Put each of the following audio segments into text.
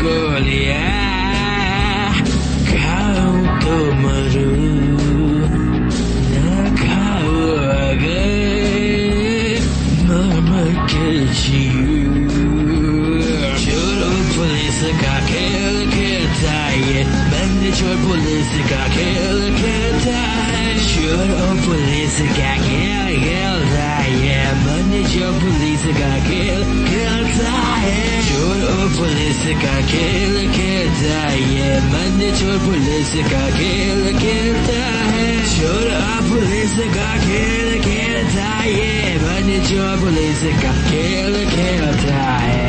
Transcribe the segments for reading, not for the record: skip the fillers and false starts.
गोलियां खाऊं तो मरूं न खाऊं अगर मर के जीऊं छोड़ो पुलिस का खेल खेलता है मैंने छोड़ पुलिस का खेल खेलता है छोड़ो पुलिस का खेल खेलता है मैंने जो पुलिस का खेल खेलता है छोड़ो पुलिस का खेल खेलता है मैंने जो पुलिस का खेल खेलता है छोड़ो पुलिस का खेल खेलता है मैंने जो पुलिस का खेल खेलता है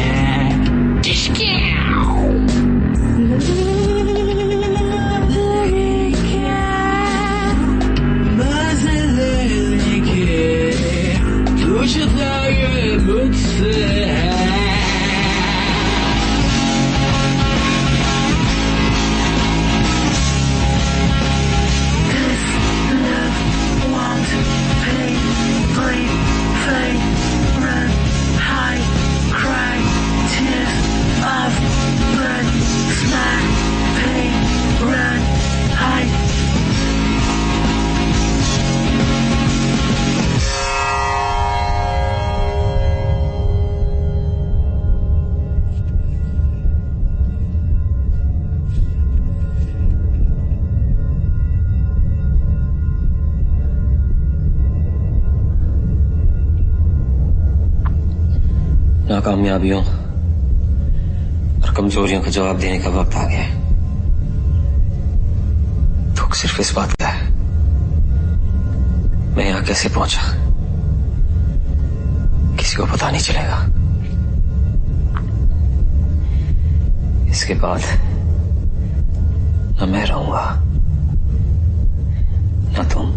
पूछता ये मुझसे नाकामयाबियों और कमजोरियों का जवाब देने का वक्त आ गया है। दुख सिर्फ इस बात का है मैं यहां कैसे पहुंचा किसी को पता नहीं चलेगा। इसके बाद न मैं रहूंगा न तुम।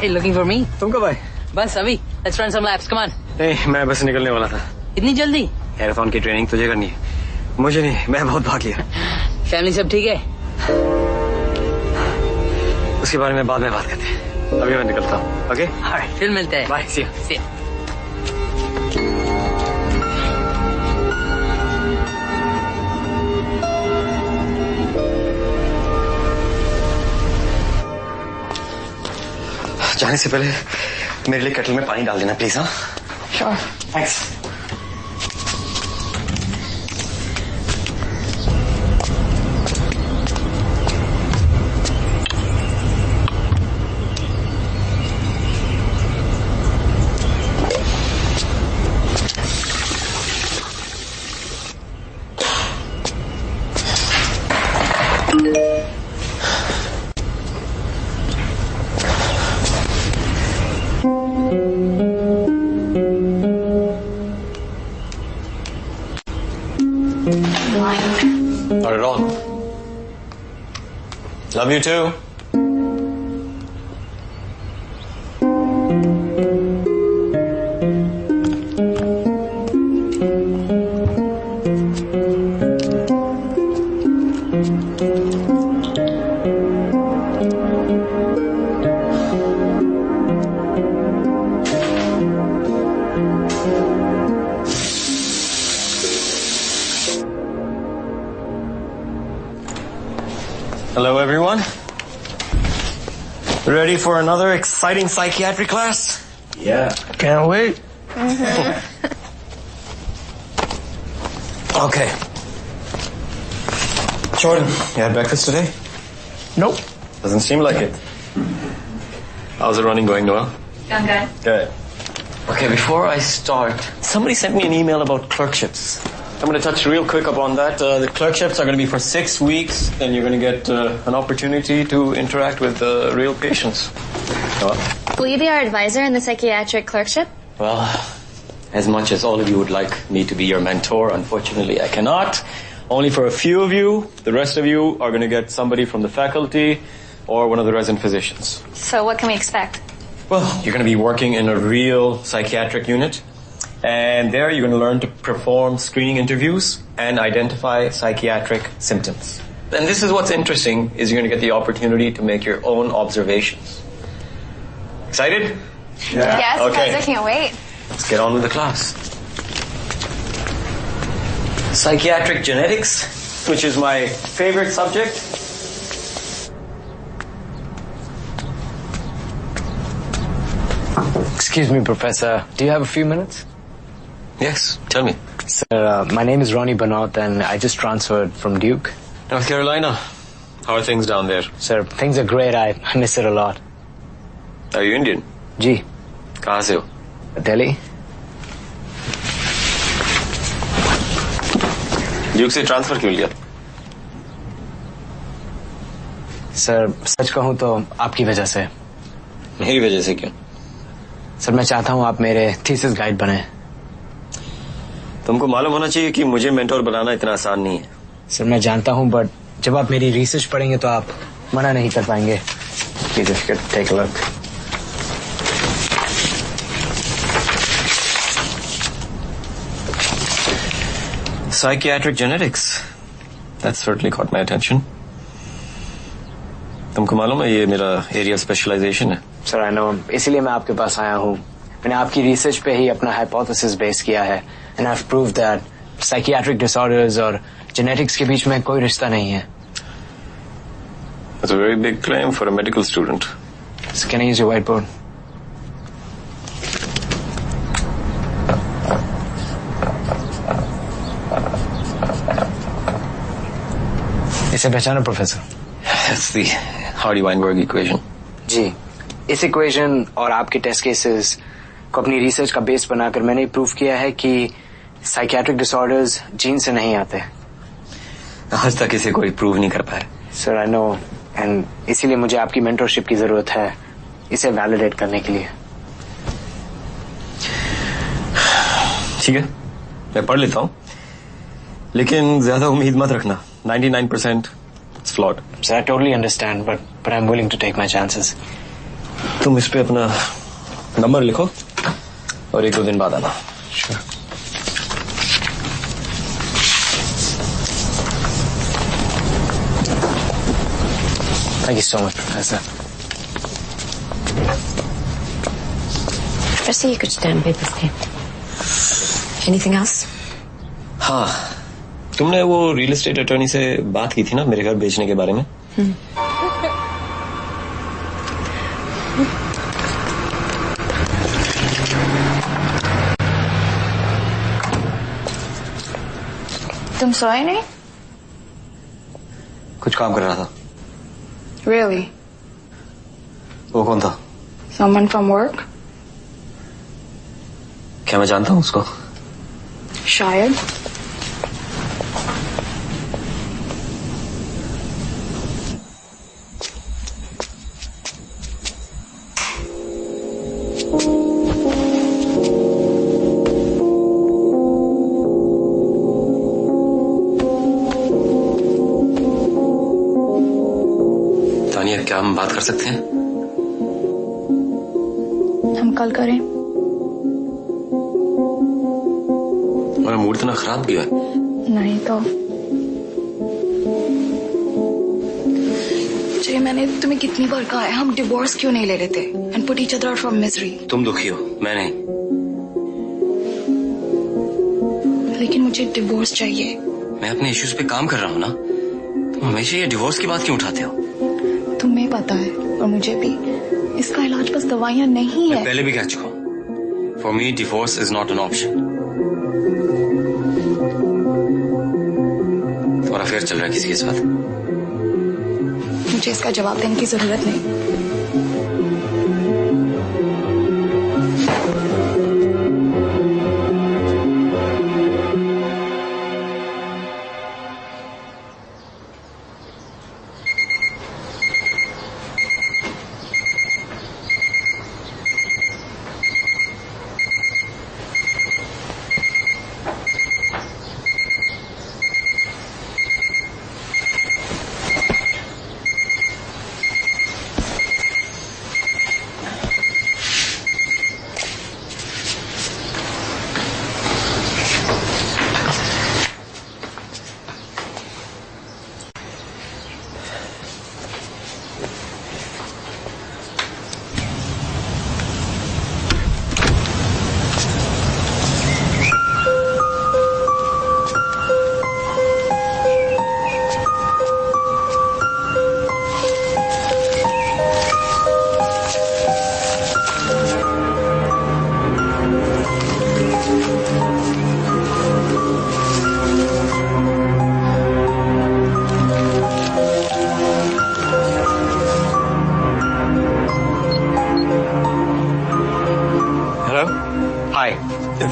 Hey, looking for me? तुम कब आए? बस अभी। Let's run some laps. Come on. नहीं, मैं बस निकलने वाला था। इतनी जल्दी? मैराथन की ट्रेनिंग तुझे करनी है, मुझे नहीं। मैं बहुत भाग लिया। फैमिली सब ठीक है? उसके बारे में बाद में बात करते हैं। अभी मैं निकलता हूँ। ओके? फिर मिलते हैं। बाय। See you. जाने से पहले मेरे लिए केटल में पानी डाल देना प्लीज। हाँ sure thanks. Not at all. Love you too. Hello, everyone. Ready for another exciting psychiatry class? Yeah. Can't wait. Okay. Jordan, you had breakfast today? Nope. Doesn't seem like it. How's the running going, Noel? Going good. Good. Okay, before I start, somebody sent me an email about clerkships. I'm going to touch real quick upon that. The clerkships are going to be for 6 weeks. Then you're going to get an opportunity to interact with real patients. Noel? Will you be our advisor in the psychiatric clerkship? Well, as much as all of you would like me to be your mentor, unfortunately I cannot. Only for a few of you. The rest of you are going to get somebody from the faculty or one of the resident physicians. So what can we expect? Well, you're going to be working in a real psychiatric unit. And there you're going to learn to perform screening interviews and identify psychiatric symptoms. And this is what's interesting, is you're going to get the opportunity to make your own observations. Excited? Yeah. Yes, Okay. guys, I can't wait. Let's get on with the class. Psychiatric genetics, which is my favorite subject. Excuse me, Professor. Do you have a few minutes? Yes, tell me. Sir, my name is Ronnie Banot and I just transferred from Duke. North Carolina. How are things down there? Sir, things are great. I miss it a lot. Are you Indian? Ji, कहाँ से हो? Delhi? Duke से transfer क्यों लिया? Sir, सच कहूँ तो आपकी वजह से. मेरी वजह से क्यों? सर, मैं चाहता हूँ आप मेरे थीसिस गाइड बने. तुमको मालूम होना चाहिए कि मुझे मेंटोर बनाना इतना आसान नहीं है. सर, मैं जानता हूँ, बट जब आप मेरी रिसर्च पढ़ेंगे तो आप मना नहीं कर पाएंगे. Please, if you could take a look. Psychiatric genetics. That certainly caught my attention. तुमको मालूम है ये मेरा एरिया स्पेशलाइजेशन है. Sir, I know. इसीलिए मैं आपके पास आया हूँ. मैंने आपकी रिसर्च पे ही अपना हाइपोथेसिस बेस किया है. And I have proved that psychiatric disorders और जेनेटिक्स के बीच में कोई रिश्ता नहीं है. That's a very big claim for a medical student. So can I use your whiteboard? इसे पहचानो professor. That's the Hardy-Weinberg equation. जी, इस इक्वेशन और आपके टेस्ट केसेस को अपनी रिसर्च का बेस बनाकर मैंने प्रूव किया है कि साइकियाट्रिक डिसऑर्डर्स जीन से नहीं आते. आज तक इसे कोई प्रूव नहीं कर पाया. Sir, I know. एंड इसीलिए मुझे आपकी मेंटरशिप की जरूरत है इसे वैलिडेट करने के लिए. ठीक है, मैं पढ़ लेता हूँ, लेकिन ज्यादा उम्मीद मत रखना. 99% it's flawed. Sir, I totally understand, but I'm willing to take my chances. तुम इस पे अपना नंबर लिखो और 1-2 दिन बाद आना. Sure. Thank you so much, Professor. Just so you could stamp papers थे. Anything else? हाँ, तुमने वो रियल एस्टेट अटॉर्नी से बात की थी ना मेरे घर बेचने के बारे में. तुम सोए नहीं? कुछ काम कर रहा था. Really? वो कौन था? Someone from work? क्या मैं जानता हूँ उसको? शायद. तानिया, क्या हम बात कर सकते हैं? हम कल करें. मेरा मूड इतना खराब क्यों है? नहीं तो जय, मैंने तुम्हें कितनी बार कहा है हम डिवोर्स क्यों नहीं ले लेते and put each other out from misery. तुम दुखी हो, मैं नहीं. लेकिन मुझे डिवोर्स चाहिए. मैं अपने इश्यूज पे काम कर रहा हूँ ना. हमेशा ये डिवोर्स की बात क्यों उठाते हो? तुम्हें पता है और मुझे भी, इसका इलाज बस दवाइयाँ नहीं है। पहले भी कह चुका हूँ, for me divorce is not an option. तुम्हारा अफेयर चल रहा है किसी के साथ? मुझे इसका जवाब देने की जरूरत नहीं।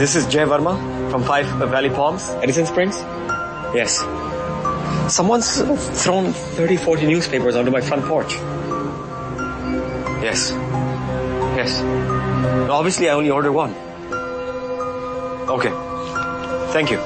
This is Jay Verma from 5 Valley Palms, Edison Springs. Yes. Someone's thrown 30, 40 newspapers onto my front porch. Yes. Yes. Obviously, I only ordered one. Okay. Thank you.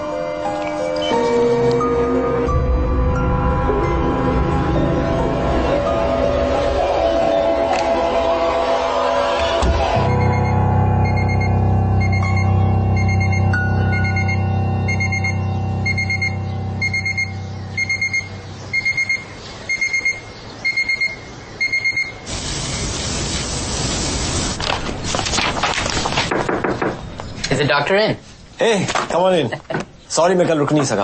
Is the doctor in? Hey, come on in. Sorry, मैं कल रुक नहीं सका.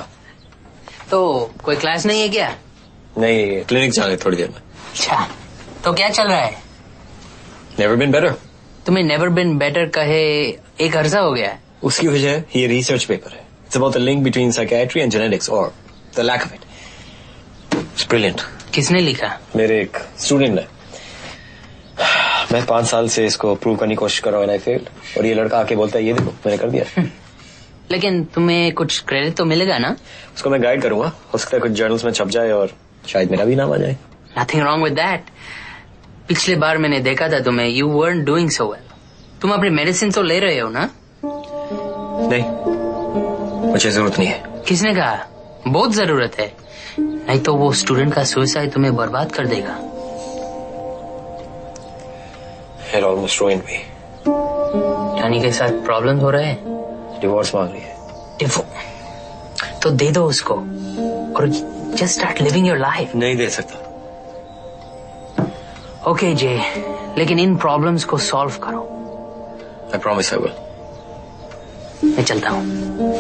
तो कोई class नहीं है क्या? नहीं, क्लिनिक जाने थोड़ी देर में. अच्छा, तो क्या चल रहा है? Never been better. तुम्हें never been better कहे एक अरसा हो गया है. उसकी वजह ये रिसर्च पेपर है. It's about the link between psychiatry and genetics, or the lack of it. It's brilliant. किसने लिखा? मेरे एक स्टूडेंट ने. मैं 5 साल से इसको प्रूव करने की कोशिश कर रहा हूँ, and I failed. और ये लड़का आके बोलता है ये देखो मैंने कर दिया. लेकिन तुम्हें कुछ क्रेडिट तो मिलेगा ना? उसको मैं गाइड करूंगा. हो सकता है कुछ जर्नल्स में छप जाए और शायद मेरा भी नाम आ जाए. Nothing wrong with that. पिछले बार मैंने देखा था तुम्हें, you weren't doing so well. तुम अपनी मेडिसिन तो ले रहे हो ना? नहीं, मुझे जरूरत नहीं है. किसने कहा? बहुत जरूरत है. नहीं तो वो स्टूडेंट का सुसाइड तुम्हें बर्बाद कर देगा. It almost ruined me. रानी के साथ प्रॉब्लम हो रहे हैं. डिवोर्स मांग रही है. तो दे दो उसको और just start living your life. नहीं दे सकता. Okay, Jay, लेकिन इन प्रॉब्लम्स को सॉल्व करो. I promise I will. मैं चलता हूँ.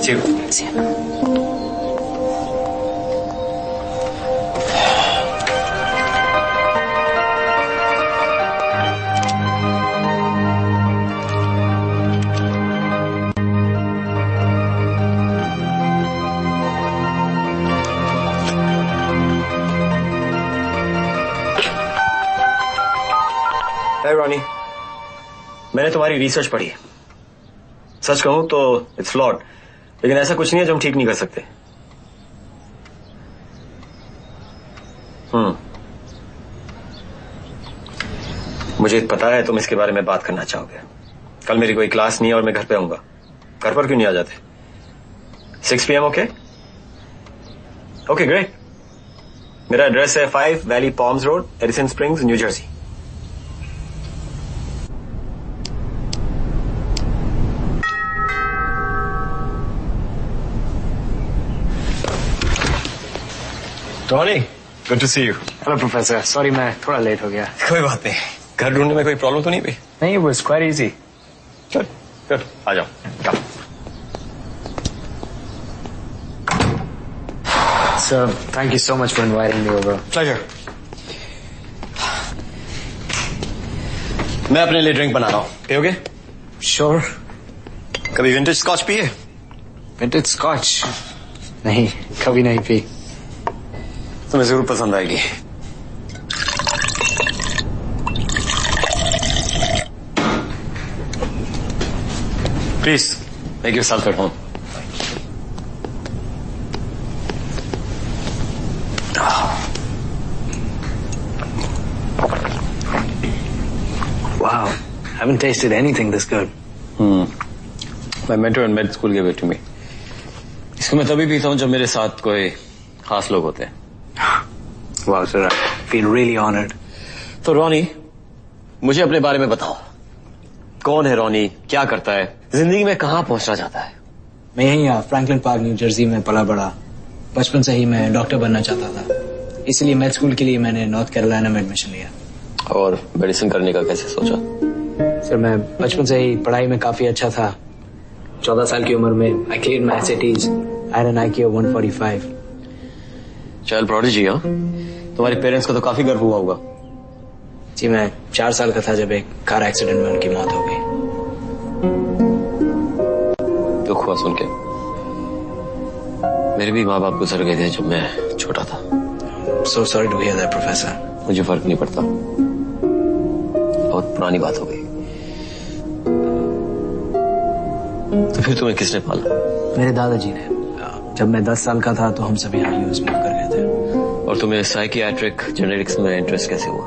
See you. See you. Hey Ronnie, मैंने तुम्हारी रिसर्च पढ़ी है. सच कहूं तो इट्स फ्लॉड, लेकिन ऐसा कुछ नहीं है जो हम ठीक नहीं कर सकते. मुझे पता है तुम इसके बारे में बात करना चाहोगे. कल मेरी कोई क्लास नहीं है और मैं घर पे आऊंगा. घर पर क्यों नहीं आ जाते? 6 PM ओके? Okay great. मेरा एड्रेस है 5 valley palms road, Edison Springs, New Jersey. Ronnie, good to see you. Hello professor, sorry मैं थोड़ा लेट हो गया. कोई बात नहीं. घर ढूंढने में कोई प्रॉब्लम तो नहीं हुई? नहीं, it was quite easy. Good, good. आ जाओ. Come. Sir, thank you so much for inviting me over. Pleasure. मैं अपने लिए ड्रिंक बना रहा हूँ, पियोगे? Sure. कभी विंटेज स्कॉच पिए? Vintage Scotch. नहीं, कभी नहीं पी. तुम्हें जरूर पसंद आएगी. Please, make yourself at home. Wow, haven't tasted anything this good. My mentor in med school gave it to me. इसको मैं तभी पीता हूँ जब मेरे साथ कोई खास लोग होते हैं. Wow, sir, I feel really honored. तो रॉनी, मुझे अपने बारे में बताओ. कौन है रॉनी? क्या करता है? जिंदगी में कहाँ पहुंचना चाहता है? मैं यहीं फ्रैंकलिन पार्क न्यू जर्सी में पला बड़ा. बचपन से ही मैं डॉक्टर बनना चाहता था. इसलिए med स्कूल के लिए मैंने नॉर्थ कैरोलिना में एडमिशन लिया. और मेडिसिन करने का कैसे सोचा? सर, मैं बचपन से ही पढ़ाई में काफी अच्छा था. 14 साल की उम्र में I cleared my SATs. I had an IQ of 145. Child prodigy, हाँ? तुम्हारे पेरेंट्स को तो काफी गर्व हुआ होगा. जी, मैं 4 साल का था जब एक कार एक्सीडेंट में उनकी मौत हो गई. दुख हुआ सुन के. मेरे भी माँ बाप गुजर गए थे जब मैं छोटा था. So sorry to hear that, Professor. मुझे फर्क नहीं पड़ता. बहुत पुरानी बात हो गई. तो फिर तुम्हें किसने पाला? मेरे दादाजी ने. जब मैं 10 साल का था तो हम सभी यहाँ यूएस मूव कर गए थे. और तुम्हें साइकियाट्रिक जेनेटिक्स में इंटरेस्ट कैसे हुआ?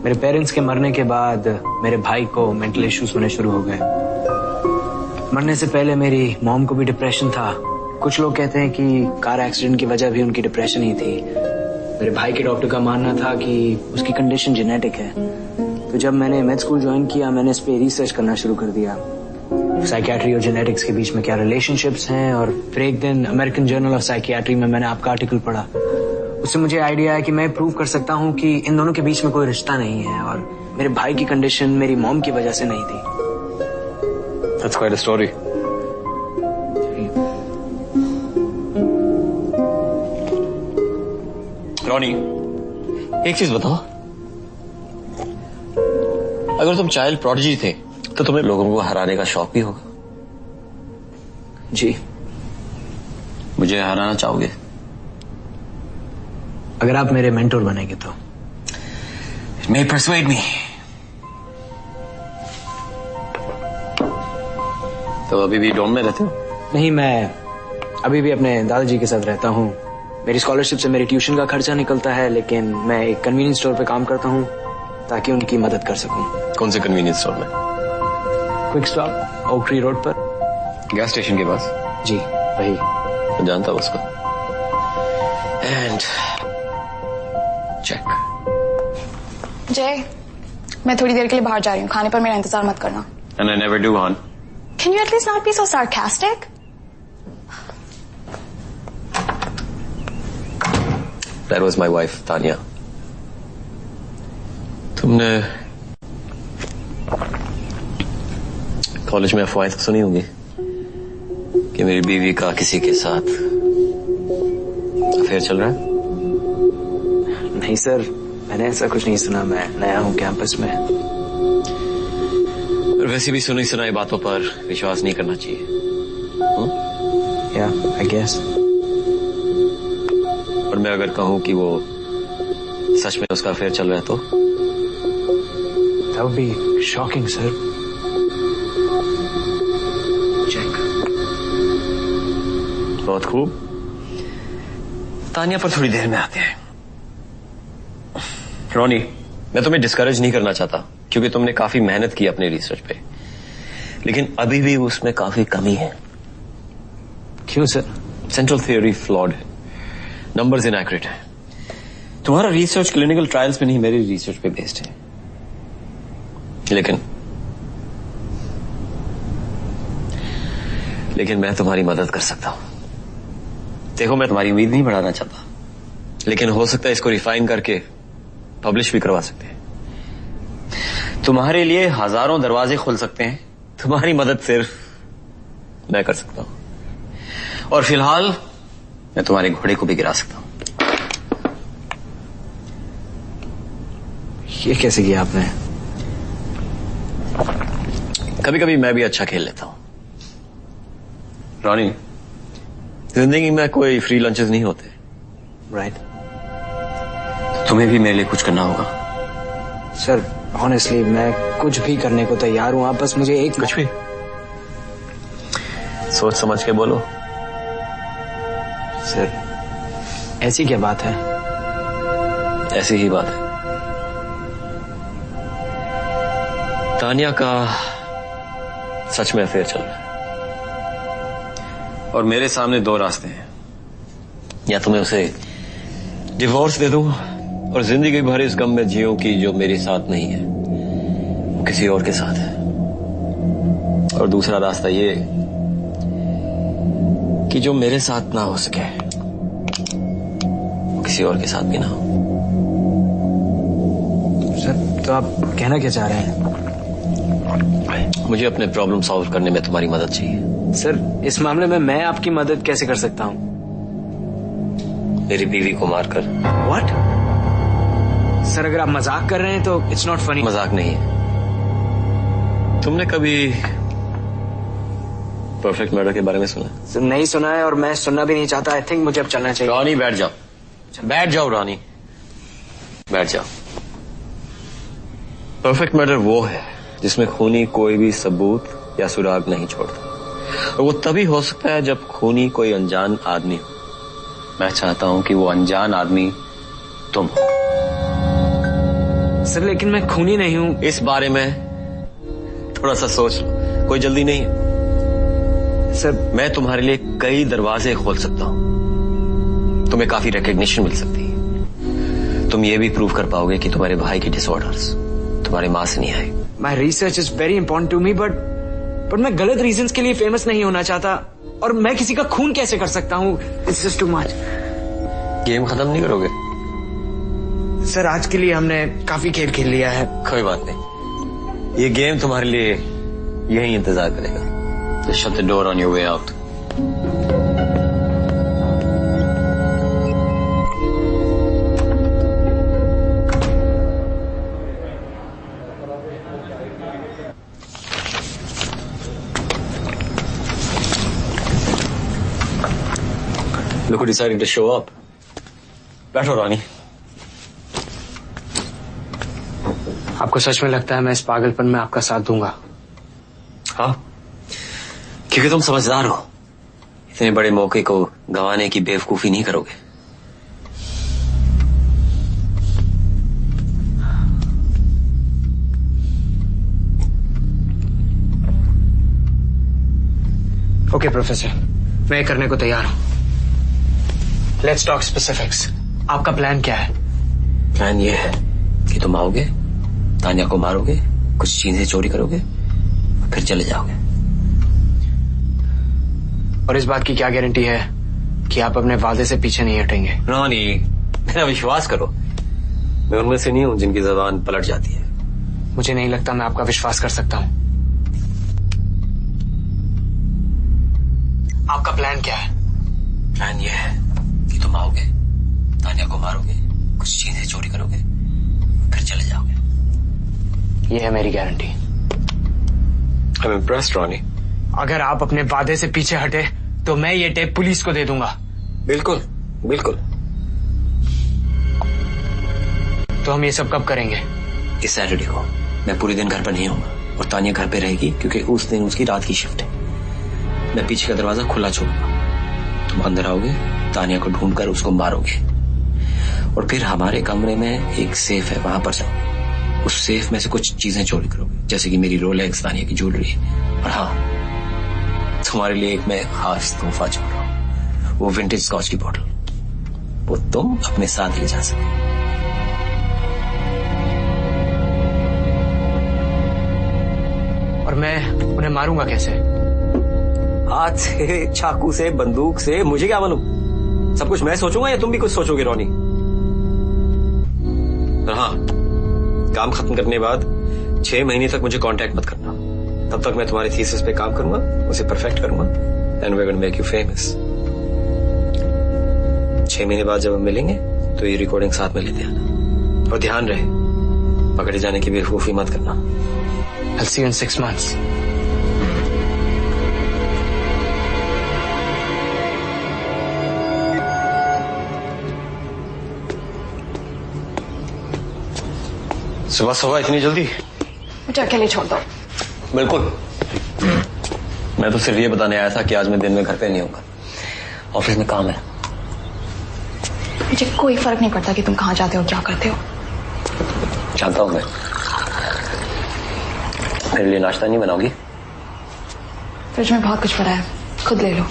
मेरे पेरेंट्स के मरने के बाद मेरे भाई को मेंटल इश्यूज होने शुरू हो गए. मरने से पहले मेरी मॉम को भी डिप्रेशन था. कुछ लोग कहते हैं कि कार एक्सीडेंट की वजह भी उनकी डिप्रेशन ही थी. मेरे भाई के डॉक्टर का मानना था कि उसकी कंडीशन जेनेटिक है. तो जब मैंने med स्कूल ज्वाइन किया, मैंने इस पे रिसर्च करना शुरू कर दिया. साइकियाट्री और जेनेटिक्स के बीच में क्या रिलेशनशिप्स हैं. और फिर एक दिन अमेरिकन जर्नल ऑफ साइकियाट्री में मैंने आपका आर्टिकल पढ़ा. उससे मुझे आइडिया आया कि मैं प्रूव कर सकता हूँ कि इन दोनों के बीच में कोई रिश्ता नहीं है. और मेरे भाई की कंडीशन मेरी मॉम की वजह से नहीं थी. That's quite a story. Ronnie, एक चीज बताओ. अगर तुम चाइल्ड प्रोडिजी थे तो तुम्हें लोगों को हराने का शौक भी होगा. जी. मुझे हराना चाहोगे? अगर आप मेरे मेंटोर बनेंगे तो. It may persuade me. तो अभी भी डोम में रहते हो? नहीं, मैं अभी भी अपने दादाजी के साथ रहता हूँ. मेरी स्कॉलरशिप से मेरी ट्यूशन का खर्चा निकलता है, लेकिन मैं एक कन्वीनियंस स्टोर पे काम करता हूँ ताकि उनकी मदद कर सकूं. कौन से कन्वीनियंस स्टोर में? Quick stop, oak tree road पर. गैस स्टेशन के पास? जी, वही. मैं जानता हूँ उसको. And check. जय, मैं थोड़ी देर के लिए बाहर जा रही हूँ. खाने पर मेरा इंतजार मत करना. एंड आई नेवर डू, हन. Can you at least not be so sarcastic? That was my wife, Tanya. तुमने कॉलेज में अफवाहें तो सुनी होंगी कि मेरी बीवी का किसी के साथ अफेयर चल रहा है. नहीं सर, मैंने ऐसा कुछ नहीं सुना. मैं नया हूँ कैंपस में. और वैसे भी सुनी सुनाई बातों पर विश्वास नहीं करना चाहिए. Yeah, I guess. और मैं अगर कहूँ कि वो सच में उसका अफेयर चल रहा है तो? That would be shocking, sir. Check. बहुत खूब. तानिया पर थोड़ी देर में आते हैं. रॉनी, मैं तुम्हें डिस्करेज नहीं करना चाहता क्योंकि तुमने काफी मेहनत की अपने रिसर्च पे, लेकिन अभी भी उसमें काफी कमी है. क्यों सर? सेंट्रल थ्योरी फ्लॉड है. नंबर्स इनएक्यूरेट है. तुम्हारा रिसर्च क्लिनिकल ट्रायल्स पे नहीं, मेरी रिसर्च पे बेस्ड है. लेकिन मैं तुम्हारी मदद कर सकता हूं. देखो, मैं तुम्हारी उम्मीद नहीं बढ़ाना चाहता, लेकिन हो सकता है इसको रिफाइन करके पब्लिश भी करवा सकते हैं. तुम्हारे लिए हजारों दरवाजे खुल सकते हैं. तुम्हारी मदद सिर्फ मैं कर सकता हूं. और फिलहाल मैं तुम्हारे घोड़े को भी गिरा सकता हूं। ये कैसे किया आपने? कभी कभी मैं भी अच्छा खेल लेता हूं। रॉनी, जिंदगी में कोई फ्री लंचेस नहीं होते। राइट। तुम्हें भी मेरे लिए कुछ करना होगा। सर ऑनेस्टली मैं कुछ भी करने को तैयार हूं, आप बस मुझे एक कुछ भी सोच समझ के बोलो। सर ऐसी क्या बात है? ऐसी ही बात है। तानिया का सच में अफेयर चल रहा है और मेरे सामने दो रास्ते हैं। या तो मैं उसे डिवोर्स दे दूं और जिंदगी भर इस गम में जियो कि जो मेरे साथ नहीं है वो किसी और के साथ है, और दूसरा रास्ता ये कि जो मेरे साथ ना हो सके वो किसी और के साथ भी ना हो। सर तो आप कहना क्या चाह रहे हैं? मुझे अपने प्रॉब्लम सॉल्व करने में तुम्हारी मदद चाहिए। सर इस मामले में मैं आपकी मदद कैसे कर सकता हूं? मेरी बीवी को मारकर। व्हाट? सर अगर आप मजाक कर रहे हैं तो इट्स नॉट फनी। मजाक नहीं है। तुमने कभी परफेक्ट मर्डर के बारे में सुना? सर नहीं सुना है और मैं सुनना भी नहीं चाहता। आई थिंक मुझे अब चलना चाहिए। रॉनी बैठ जाओ, बैठ जाओ रॉनी, बैठ जाओ। परफेक्ट मर्डर वो है जिसमें खूनी कोई भी सबूत या सुराग नहीं छोड़ता, और वो तभी हो सकता है जब खूनी कोई अनजान आदमी हो। मैं चाहता हूं कि वो अनजान आदमी तुम हो। सर लेकिन मैं खूनी नहीं हूं। इस बारे में थोड़ा सा सोच लो, कोई जल्दी नहीं है। सर मैं तुम्हारे लिए कई दरवाजे खोल सकता हूं, तुम्हें काफी रिकग्निशन मिल सकती है। तुम ये भी प्रूव कर पाओगे कि तुम्हारे भाई की डिसऑर्डर्स तुम्हारी मां से नहीं आए। My research is very important to me, but मैं गलत रीजंस के लिए फेमस नहीं होना चाहता, और मैं किसी का खून कैसे कर सकता हूँ? It's just too much. Game खत्म नहीं करोगे? सर आज के लिए हमने काफी खेल खेल लिया है। कोई बात नहीं, ये गेम तुम्हारे लिए यही इंतजार करेगा। Just shut the door on your way out. Look who decided to show up. बैठो रानी। आपको सच में लगता है मैं इस पागलपन में आपका साथ दूंगा? हाँ, क्योंकि तुम समझदार हो। इतने बड़े मौके को गंवाने की बेवकूफी नहीं करोगे। ओके प्रोफेसर, मैं ये करने को तैयार हूं। Let's talk specifics. आपका प्लान क्या है? प्लान ये है कि तुम आओगे, तानिया को मारोगे, कुछ चीजें चोरी करोगे, फिर चले जाओगे। और इस बात की क्या गारंटी है कि आप अपने वादे से पीछे नहीं हटेंगे? रॉनी, मेरा विश्वास करो, मैं उनमें से नहीं हूं जिनकी जबान पलट जाती है। मुझे नहीं लगता मैं आपका विश्वास कर सकता हूं। आपका प्लान क्या है? प्लान ये है कि तुम आओगे, तानिया को मारोगे, कुछ चीजें चोरी करोगे, फिर चले जाओगे। ये है मेरी गारंटी। I'm impressed, Ronnie. अगर आप अपने वादे से पीछे हटे तो मैं ये टेप पुलिस को दे दूंगा। बिल्कुल बिल्कुल। तो हम ये सब कब करेंगे? इस सैटरडे को। मैं पूरे दिन घर पर नहीं होऊंगा और तानिया घर पे रहेगी क्योंकि उस दिन उसकी रात की शिफ्ट है। मैं पीछे का दरवाजा खुला छोड़ूंगा, तुम अंदर आओगे, तानिया को ढूंढकर उसको मारोगे, और फिर हमारे कमरे में एक सेफ है, वहां पर जाओ। उस सेफ में से कुछ चीजें चोरी करोगे, जैसे कि मेरी रोलेक्स, तानिया की ज्वेलरी, और हाँ, तुम्हारे लिए एक मैं खास तोहफा छोड़ रहा हूं, वो विंटेज स्कॉच की बोतल। वो तुम अपने साथ ले जा सके। और मैं उन्हें मारूंगा कैसे? हाथ से, चाकू से, बंदूक से, मुझे क्या मालूम। सब कुछ मैं सोचूंगा या तुम भी कुछ सोचोगे रॉनी? हाँ, काम खत्म करने के बाद 6 महीने तक मुझे कांटेक्ट मत करना। तब तक मैं तुम्हारी थीसिस पे काम करूंगा, उसे परफेक्ट करूंगा, and we are gonna make you famous. 6 महीने बाद जब हम मिलेंगे तो ये रिकॉर्डिंग साथ में लेते आना। और ध्यान रहे, पकड़े जाने की बेवकूफी मत करना। I'll see you in 6 months. सुबह सुबह इतनी जल्दी? मुझे अकेले छोड़ दो। बिल्कुल। मैं तो सिर्फ ये बताने आया था कि आज मैं दिन में घर पे नहीं होगा, ऑफिस में काम है। मुझे कोई फर्क नहीं पड़ता कि तुम कहाँ जाते हो, क्या करते हो। जानता हूँ मैं। मेरे लिए नाश्ता नहीं बनाओगी? फ्रिज में बहुत कुछ पड़ा है, खुद ले लो।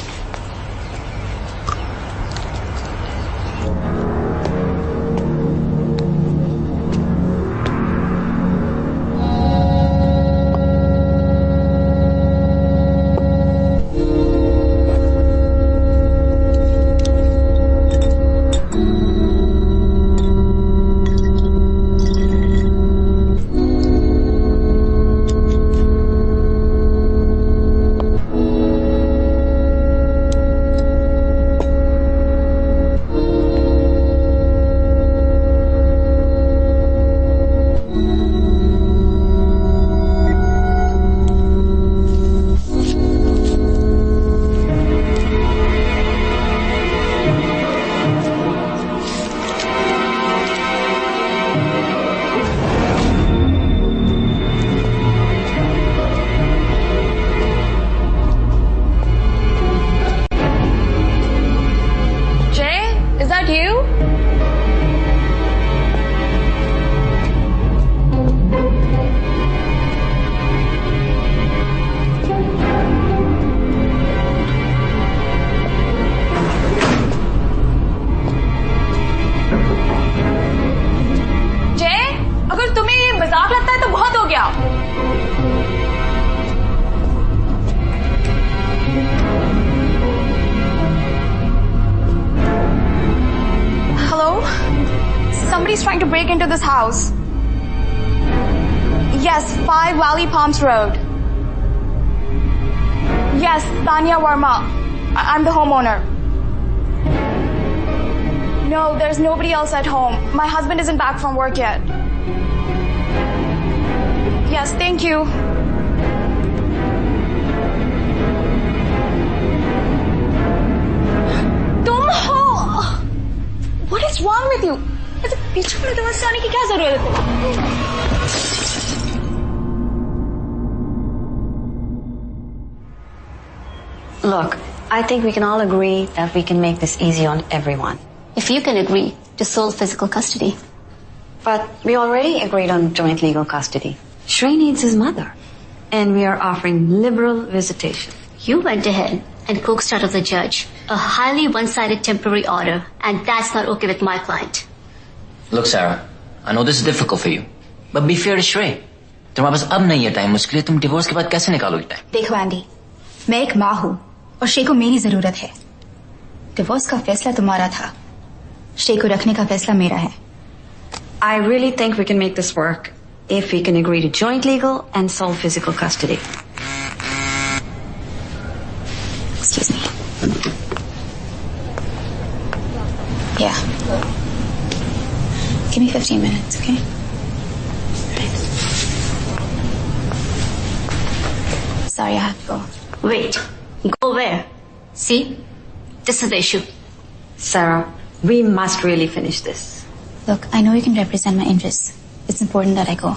Somebody's trying to break into this house. Yes, 5 Valley Palms Road. Yes, Tanya Verma. I'm the homeowner. No, there's nobody else at home. My husband isn't back from work yet. Yes, thank you. तुम हो? What is wrong with you? ऐसे पीछे वाले दरवाजे से आने की क्या जरूरत है? Look, I think we can all agree that we can make this easy on everyone. If you can agree to sole physical custody. But we already agreed on joint legal custody. Shrey needs his mother. And we are offering liberal visitation. You went ahead and coaxed out of the judge a highly one-sided temporary order, and that's not okay with my client. Look, Sarah, I know this is difficult for you, but be fair to Shrey. तुम्हारे पास अब नहीं है time, उसके लिए तुम divorce के बाद कैसे निकालोगी टाइम? देखो एंडी, मैं एक माँ हूँ और श्रेय को मेरी जरूरत है। डिवोर्स का फैसला तुम्हारा था, श्रेय को रखने का फैसला मेरा है। I really think we can make this work if we can agree to joint legal and sole physical custody. Excuse me. Yeah. Give me 15 minutes, okay? Sorry, I have to go. Wait. Go where? See? This is the issue. Sarah, we must really finish this. Look, I know you can represent my interests. It's important that I go.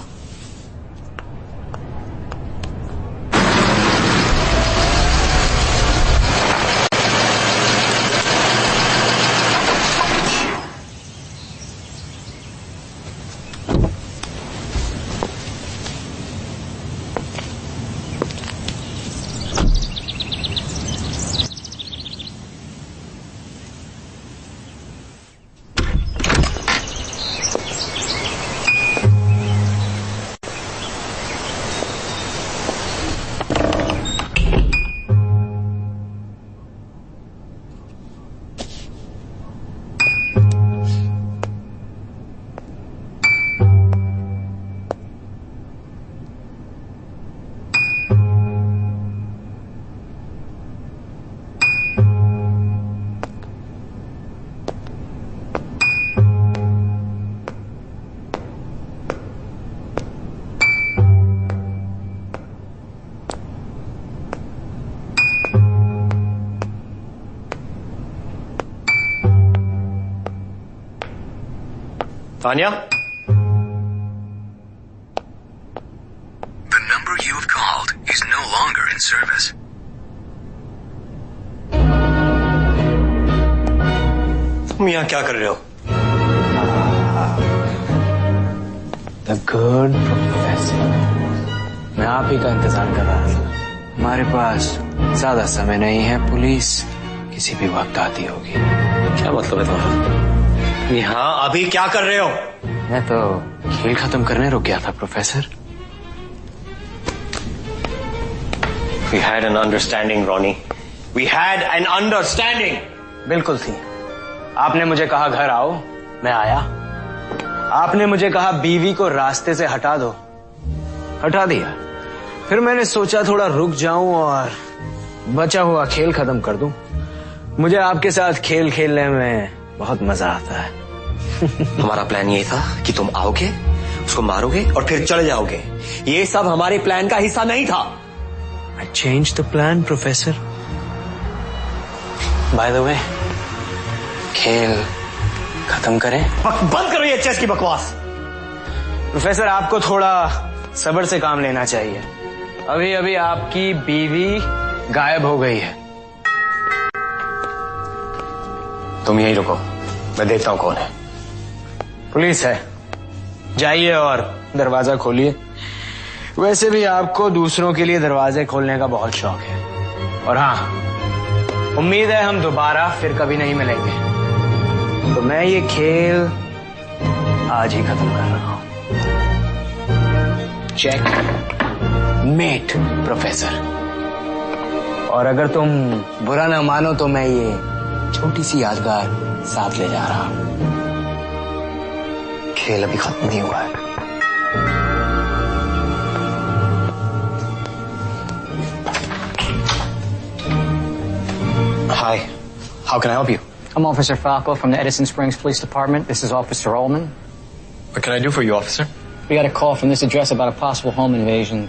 Anya? The number you have called is no longer in service. तुम यहाँ क्या कर रहे हो? The good professor. मैं आप ही का इंतजार कर रहा था। हमारे पास ज्यादा समय नहीं है, पुलिस किसी भी वक्त आती होगी। क्या मतलब है तुम्हारा? यहाँ अभी क्या कर रहे हो? मैं तो खेल खत्म करने रुक गया था professor. We had an understanding, Ronnie. We had an understanding. बिल्कुल थी। आपने मुझे कहा घर आओ, मैं आया। आपने मुझे कहा बीवी को रास्ते से हटा दो, हटा दिया। फिर मैंने सोचा थोड़ा रुक जाऊं और बचा हुआ खेल खत्म कर दूं। मुझे आपके साथ खेल खेलने में बहुत मजा आता है। हमारा प्लान ये था कि तुम आओगे, उसको मारोगे और फिर चले जाओगे। ये सब हमारे प्लान का हिस्सा नहीं था। I changed the plan, Professor. By the way, खेल खत्म करें? बंद करो ये चेस की बकवास। प्रोफेसर, आपको थोड़ा सब्र से काम लेना चाहिए। अभी अभी आपकी बीवी गायब हो गई है। तुम यहीं रुको, मैं देखता हूं कौन है। पुलिस है, जाइए और दरवाजा खोलिए। वैसे भी आपको दूसरों के लिए दरवाजे खोलने का बहुत शौक है। और हाँ, उम्मीद है हम दोबारा फिर कभी नहीं मिलेंगे। तो मैं ये खेल आज ही खत्म कर रहा हूं। Check mate professor. और अगर तुम बुरा ना मानो तो मैं ये छोटी सी यादगार साथ ले जा रहा हूं। खेल अभी खत्म नहीं हुआ है। Hi, how can I help you? I'm Officer Falco from the Edison Springs Police Department. This is Officer Ullman. What can I do for you, officer? We got a call from this address about a possible home invasion.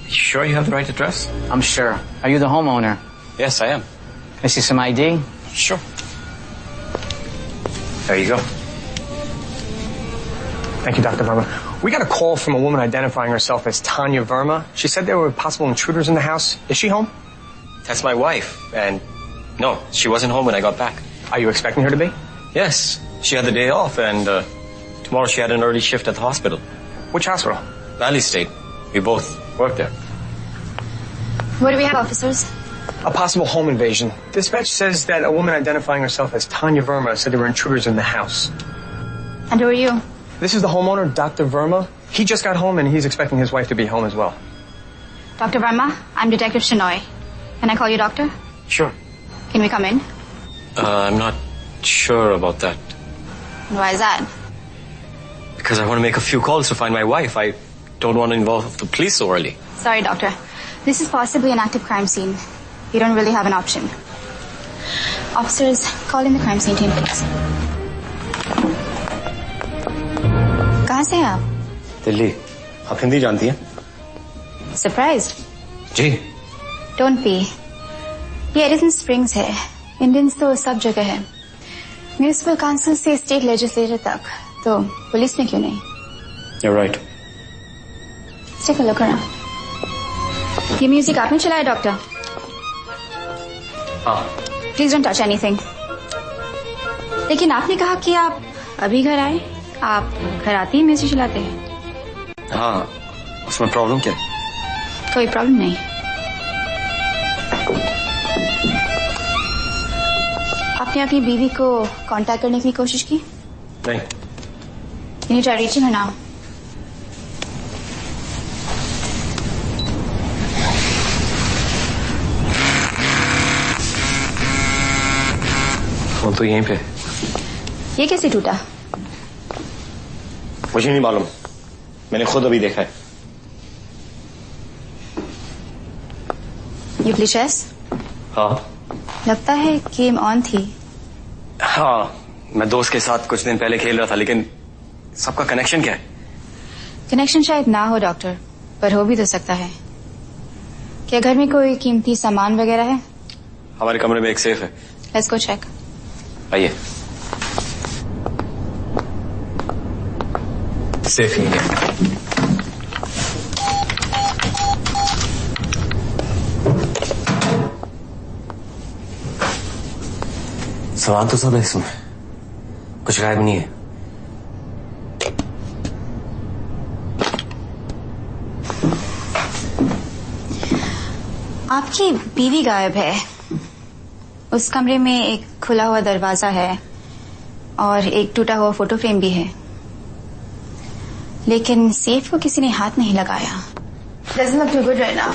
You sure you have the right address? I'm sure. Are you the homeowner? Yes, I am. Can I see some ID? Sure. There you go. Thank you, Dr. Verma. We got a call from a woman identifying herself as Tanya Verma. She said there were possible intruders in the house. Is she home? That's my wife, and no, she wasn't home when I got back. Are you expecting her to be? Yes, she had the day off, and tomorrow she had an early shift at the hospital. Which hospital? Valley State. We both worked there. What do we have, officers? A possible home invasion. Dispatch says that a woman identifying herself as Tanya Verma said there were intruders in the house. And who are you? This is the homeowner, Dr. Verma. He just got home and he's expecting his wife to be home as well. Dr. Verma, I'm Detective Shinoy. Can I call you doctor? Sure. Can we come in? I'm not sure about that. Why is that? Because I want to make a few calls to find my wife. I don't want to involve the police so early. Sorry, doctor. This is possibly an active crime scene. You don't really have an option. Officers, call in the crime scene team, please. कहाँ से हैं आप? दिल्ली। आप हिंदी जानती हैं? Surprised? Ji. Don't be. ये Edison springs है। Indians तो सब जगह है। म्यूनिसिपल काउंसिल से स्टेट लेजिस्लेचर तक, तो पुलिस में क्यों नहीं? You're right. Let's take a look around. ये म्यूजिक आपने चलाया, डॉक्टर? हाँ। Please don't touch anything. लेकिन आपने कहा कि आप अभी घर आए। आप घर आते ही म्यूजिक चलाते हैं। हाँ, उसमें प्रॉब्लम क्या है? कोई प्रॉब्लम नहीं। आपने अपनी बीवी को कांटेक्ट करने की कोशिश की? नहीं। Can you try reaching her now? Phone तो यहीं पे। ये कैसे टूटा? मुझे नहीं मालूम। मैंने खुद अभी देखा है। You play chess? हाँ। लगता है गेम ऑन थी। हाँ, मैं दोस्त के साथ कुछ दिन पहले खेल रहा था, लेकिन सबका कनेक्शन क्या है? कनेक्शन शायद ना हो डॉक्टर, पर हो भी तो सकता है। क्या घर में कोई कीमती सामान वगैरह है? हमारे कमरे में एक सेफ है। Let's go check. आइए। सेफ नहीं है। सामान तो सब है इसमें, कुछ गायब नहीं है। आपकी बीवी गायब है। उस कमरे में एक खुला हुआ दरवाजा है और एक टूटा हुआ फोटो फ्रेम भी है, लेकिन सेफ को किसी ने हाथ नहीं लगाया। Doesn't look too good right now.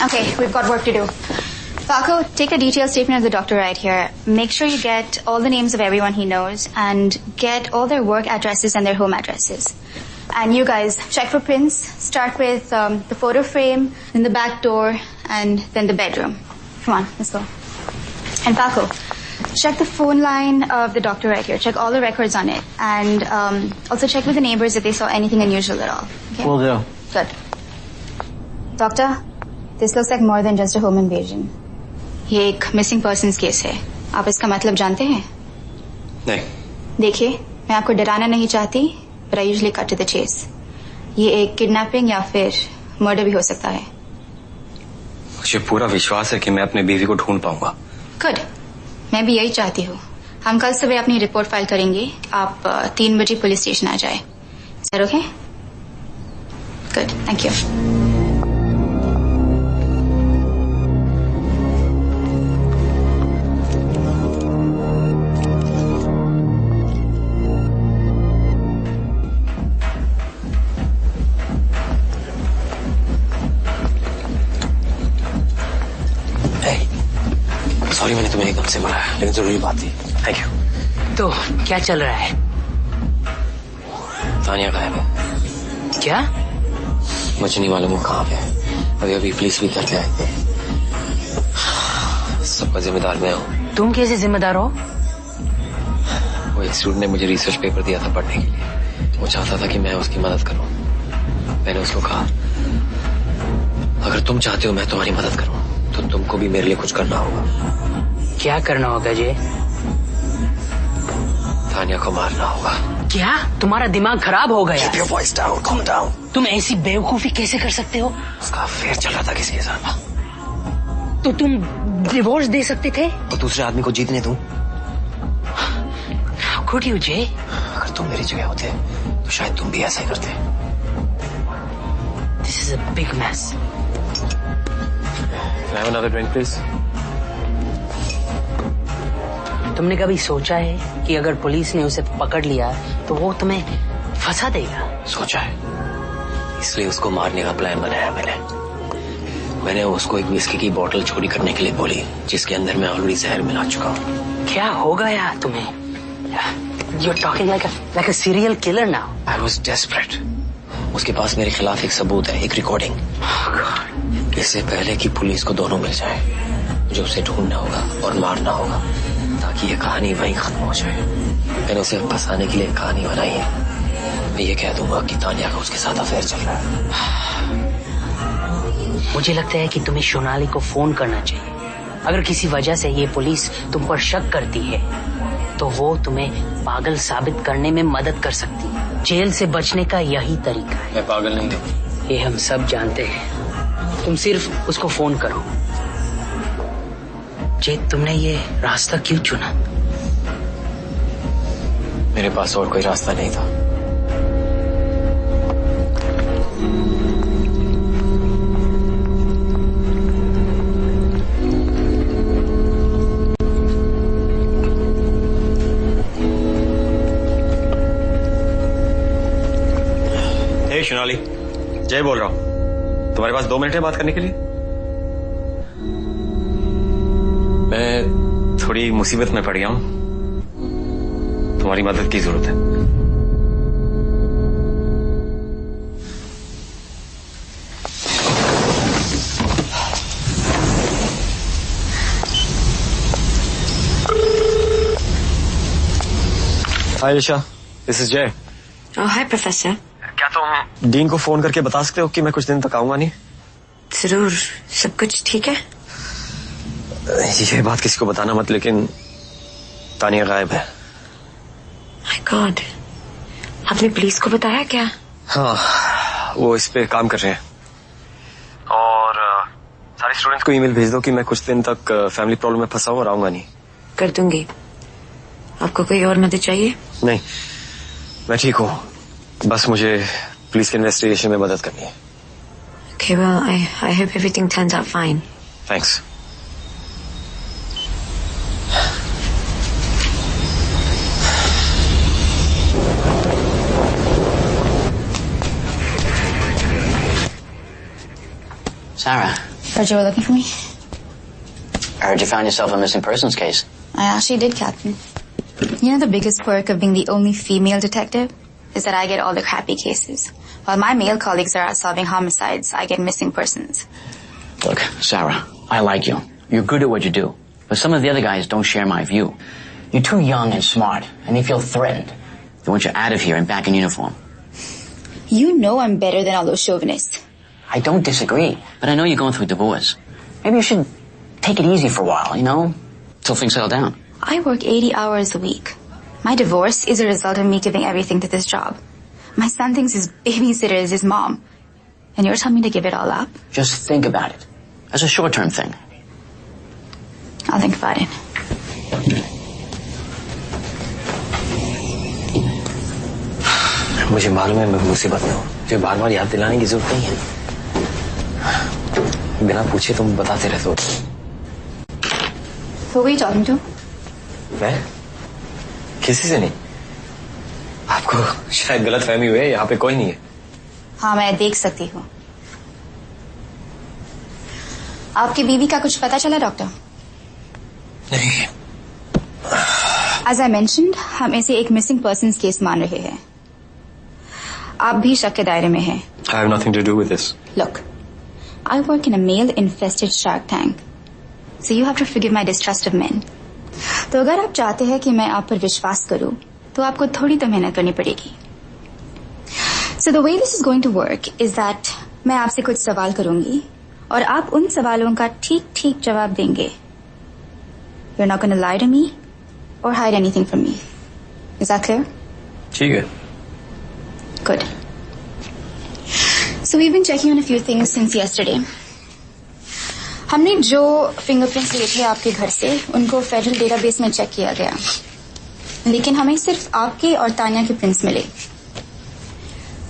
Okay, we've got work to do. Paco, take a detailed statement of the doctor right here. Make sure you get all the names of everyone he knows and get all their work addresses and their home addresses. And you guys, check for prints. Start with the photo frame, then the back door, and then the bedroom. Come on, let's go. And Paco, check the phone line of the doctor right here. Check all the records on it. And also check with the neighbors if they saw anything unusual at all. Okay? Will do. Good. Doctor, this looks like more than just a home invasion. ये एक missing persons case है। आप इसका मतलब जानते हैं? नहीं। देखिए, मैं आपको डराना नहीं चाहती, but I usually cut to the chase. ये एक किडनैपिंग या फिर मर्डर भी हो सकता है। मुझे पूरा विश्वास है कि मैं अपने बीवी को ढूंढ पाऊंगा। गुड, मैं भी यही चाहती हूँ। हम कल सुबह अपनी रिपोर्ट फाइल करेंगे। आप 3 बजे पुलिस स्टेशन आ जाए। Sir okay? Good, thank you. Sorry, मैंने तुम्हें एकदम से मारा, लेकिन जरूरी बात थी। Thank you. तो क्या चल रहा है? तानिया गायब है। क्या? मुझे नहीं मालूम वो कहाँ पे है। अभी पुलिस भी करके आए थे। सबका जिम्मेदार मैं हूँ। तुम कैसे जिम्मेदार हो? वो एक स्टूडेंट ने मुझे रिसर्च पेपर दिया था पढ़ने के लिए। वो चाहता था कि मैं उसकी मदद करूँ। मैंने उसको कहा, अगर तुम चाहते हो मैं तुम्हारी मदद करूँ तो तुमको भी मेरे लिए कुछ करना होगा। क्या करना होगा जे? तानिया को मारना होगा। क्या? तुम्हारा दिमाग खराब हो गया? Keep your voice down, calm down. तुम ऐसी बेवकूफी कैसे कर सकते हो? उसका अफेयर चल रहा था किसी के साथ। तो तुम डिवोर्स दे सकते थे? तो दूसरे आदमी को जीतने दूं? Could you, Jay? अगर तुम मेरी जगह होते तो शायद तुम भी ऐसा ही करते। This is a big mess. Can I have another drink, please? तुमने कभी सोचा है कि अगर पुलिस ने उसे पकड़ लिया तो वो तुम्हें फंसा देगा? सोचा है, इसलिए उसको मारने का प्लान बनाया मैंने उसको एक विस्की की बोतल चोरी करने के लिए बोली, जिसके अंदर मैं ऑलरेडी जहर मिला चुका हूँ। क्या हो गया तुम्हें? You're talking like a serial killer now. I was desperate. उसके पास मेरे खिलाफ एक सबूत है, एक रिकॉर्डिंग। इससे पहले कि पुलिस को दोनों मिल जाए, मुझे उसे ढूंढना होगा और मारना होगा ताकि ये कहानी वहीं खत्म हो जाए। मैंने उसे फंसाने के लिए कहानी बनाई है। मैं ये कह दूंगा कि तानिया का उसके साथ अफेयर चल रहा है। मुझे लगता है कि तुम्हें सोनाली को फोन करना चाहिए। अगर किसी वजह से ये पुलिस तुम पर शक करती है तो वो तुम्हें पागल साबित करने में मदद कर सकती है। जेल से बचने का यही तरीका है। मैं पागल नहीं हूँ। ये हम सब जानते हैं। तुम सिर्फ उसको फोन करो। जे, तुमने ये रास्ता क्यों चुना? मेरे पास और कोई रास्ता नहीं था। हे सोनाली, जय बोल रहा हूँ। तुम्हारे पास 2 मिनट है बात करने के लिए? मैं थोड़ी मुसीबत में पड़ गया हूँ, तुम्हारी मदद की जरूरत है। हाय ईशा, दिस इज जय। हाय प्रोफेसर। क्या तुम डीन को फोन करके बता सकते हो कि मैं कुछ दिन तक आऊंगा नहीं? जरूर, सब कुछ ठीक है। ये बात किसी को बताना मत, लेकिन तानिया गायब है। My God, आपने पुलिस को बताया क्या? हाँ, वो इस पे काम कर रहे हैं। और सारे स्टूडेंट्स को ईमेल भेज दो कि मैं कुछ दिन तक फैमिली प्रॉब्लम में फंसा हूँ और आऊंगा नहीं। कर दूंगी। आपको कोई और मदद चाहिए? नहीं, मैं ठीक हूँ, बस मुझे पुलिस के इन्वेस्टिगेशन में मदद करनी है। Okay, well, I hope everything turns out fine. Thanks. Sarah, Heard you were looking for me? I heard you found yourself a missing persons case. I actually did, Captain. You know the biggest perk of being the only female detective is that I get all the crappy cases. While my male colleagues are out solving homicides, I get missing persons. Look, Sarah, I like you. You're good at what you do. But some of the other guys don't share my view. You're too young and smart, and they feel threatened. They want you out of here and back in uniform. You know I'm better than all those chauvinists. I don't disagree, but I know you're going through a divorce. Maybe you should take it easy for a while, you know, till things settle down. I work 80 hours a week. My divorce is a result of me giving everything to this job. My son thinks his babysitter is his mom. And you're telling me to give it all up? Just think about it. As a short-term thing. I'll think about it. मुझे मालूम है मैं मुसीबत में हूँ, मुझे बार बार याद दिलाने की जरूरत नहीं है। बिना पूछे तुम बताते रहते हो। Who were you talking to? मैं? किसी से नहीं। आपको शायद गलतफहमी हुई है, यहाँ पे कोई नहीं है। हाँ, मैं देख सकती हूँ। आपकी बीवी का कुछ पता चला, डॉक्टर? नहीं। As I mentioned, हम इसे एक मिसिंग पर्सन्स केस मान रहे हैं। आप भी शक के दायरे में हैं। I have nothing to do with this. Look, I work in a male-infested shark tank, so you have to forgive my distrust of men. तो अगर आप चाहते हैं कि मैं आप पर विश्वास करूं, तो आपको थोड़ी तो मेहनत करनी पड़ेगी। So the way this is going to work is that मैं आपसे कुछ सवाल करूंगी और आप उन सवालों का ठीक-ठीक जवाब देंगे। You're not going to lie to me or hide anything from me. Is that clear? ठीक है। Good. So we've been checking on a few things since yesterday. हमने जो फिंगरप्रिंट्स लिए थे आपके घर से, उनको फेडरल डेटाबेस में चेक किया गया, लेकिन हमें सिर्फ आपके और तानिया के प्रिंट्स मिले।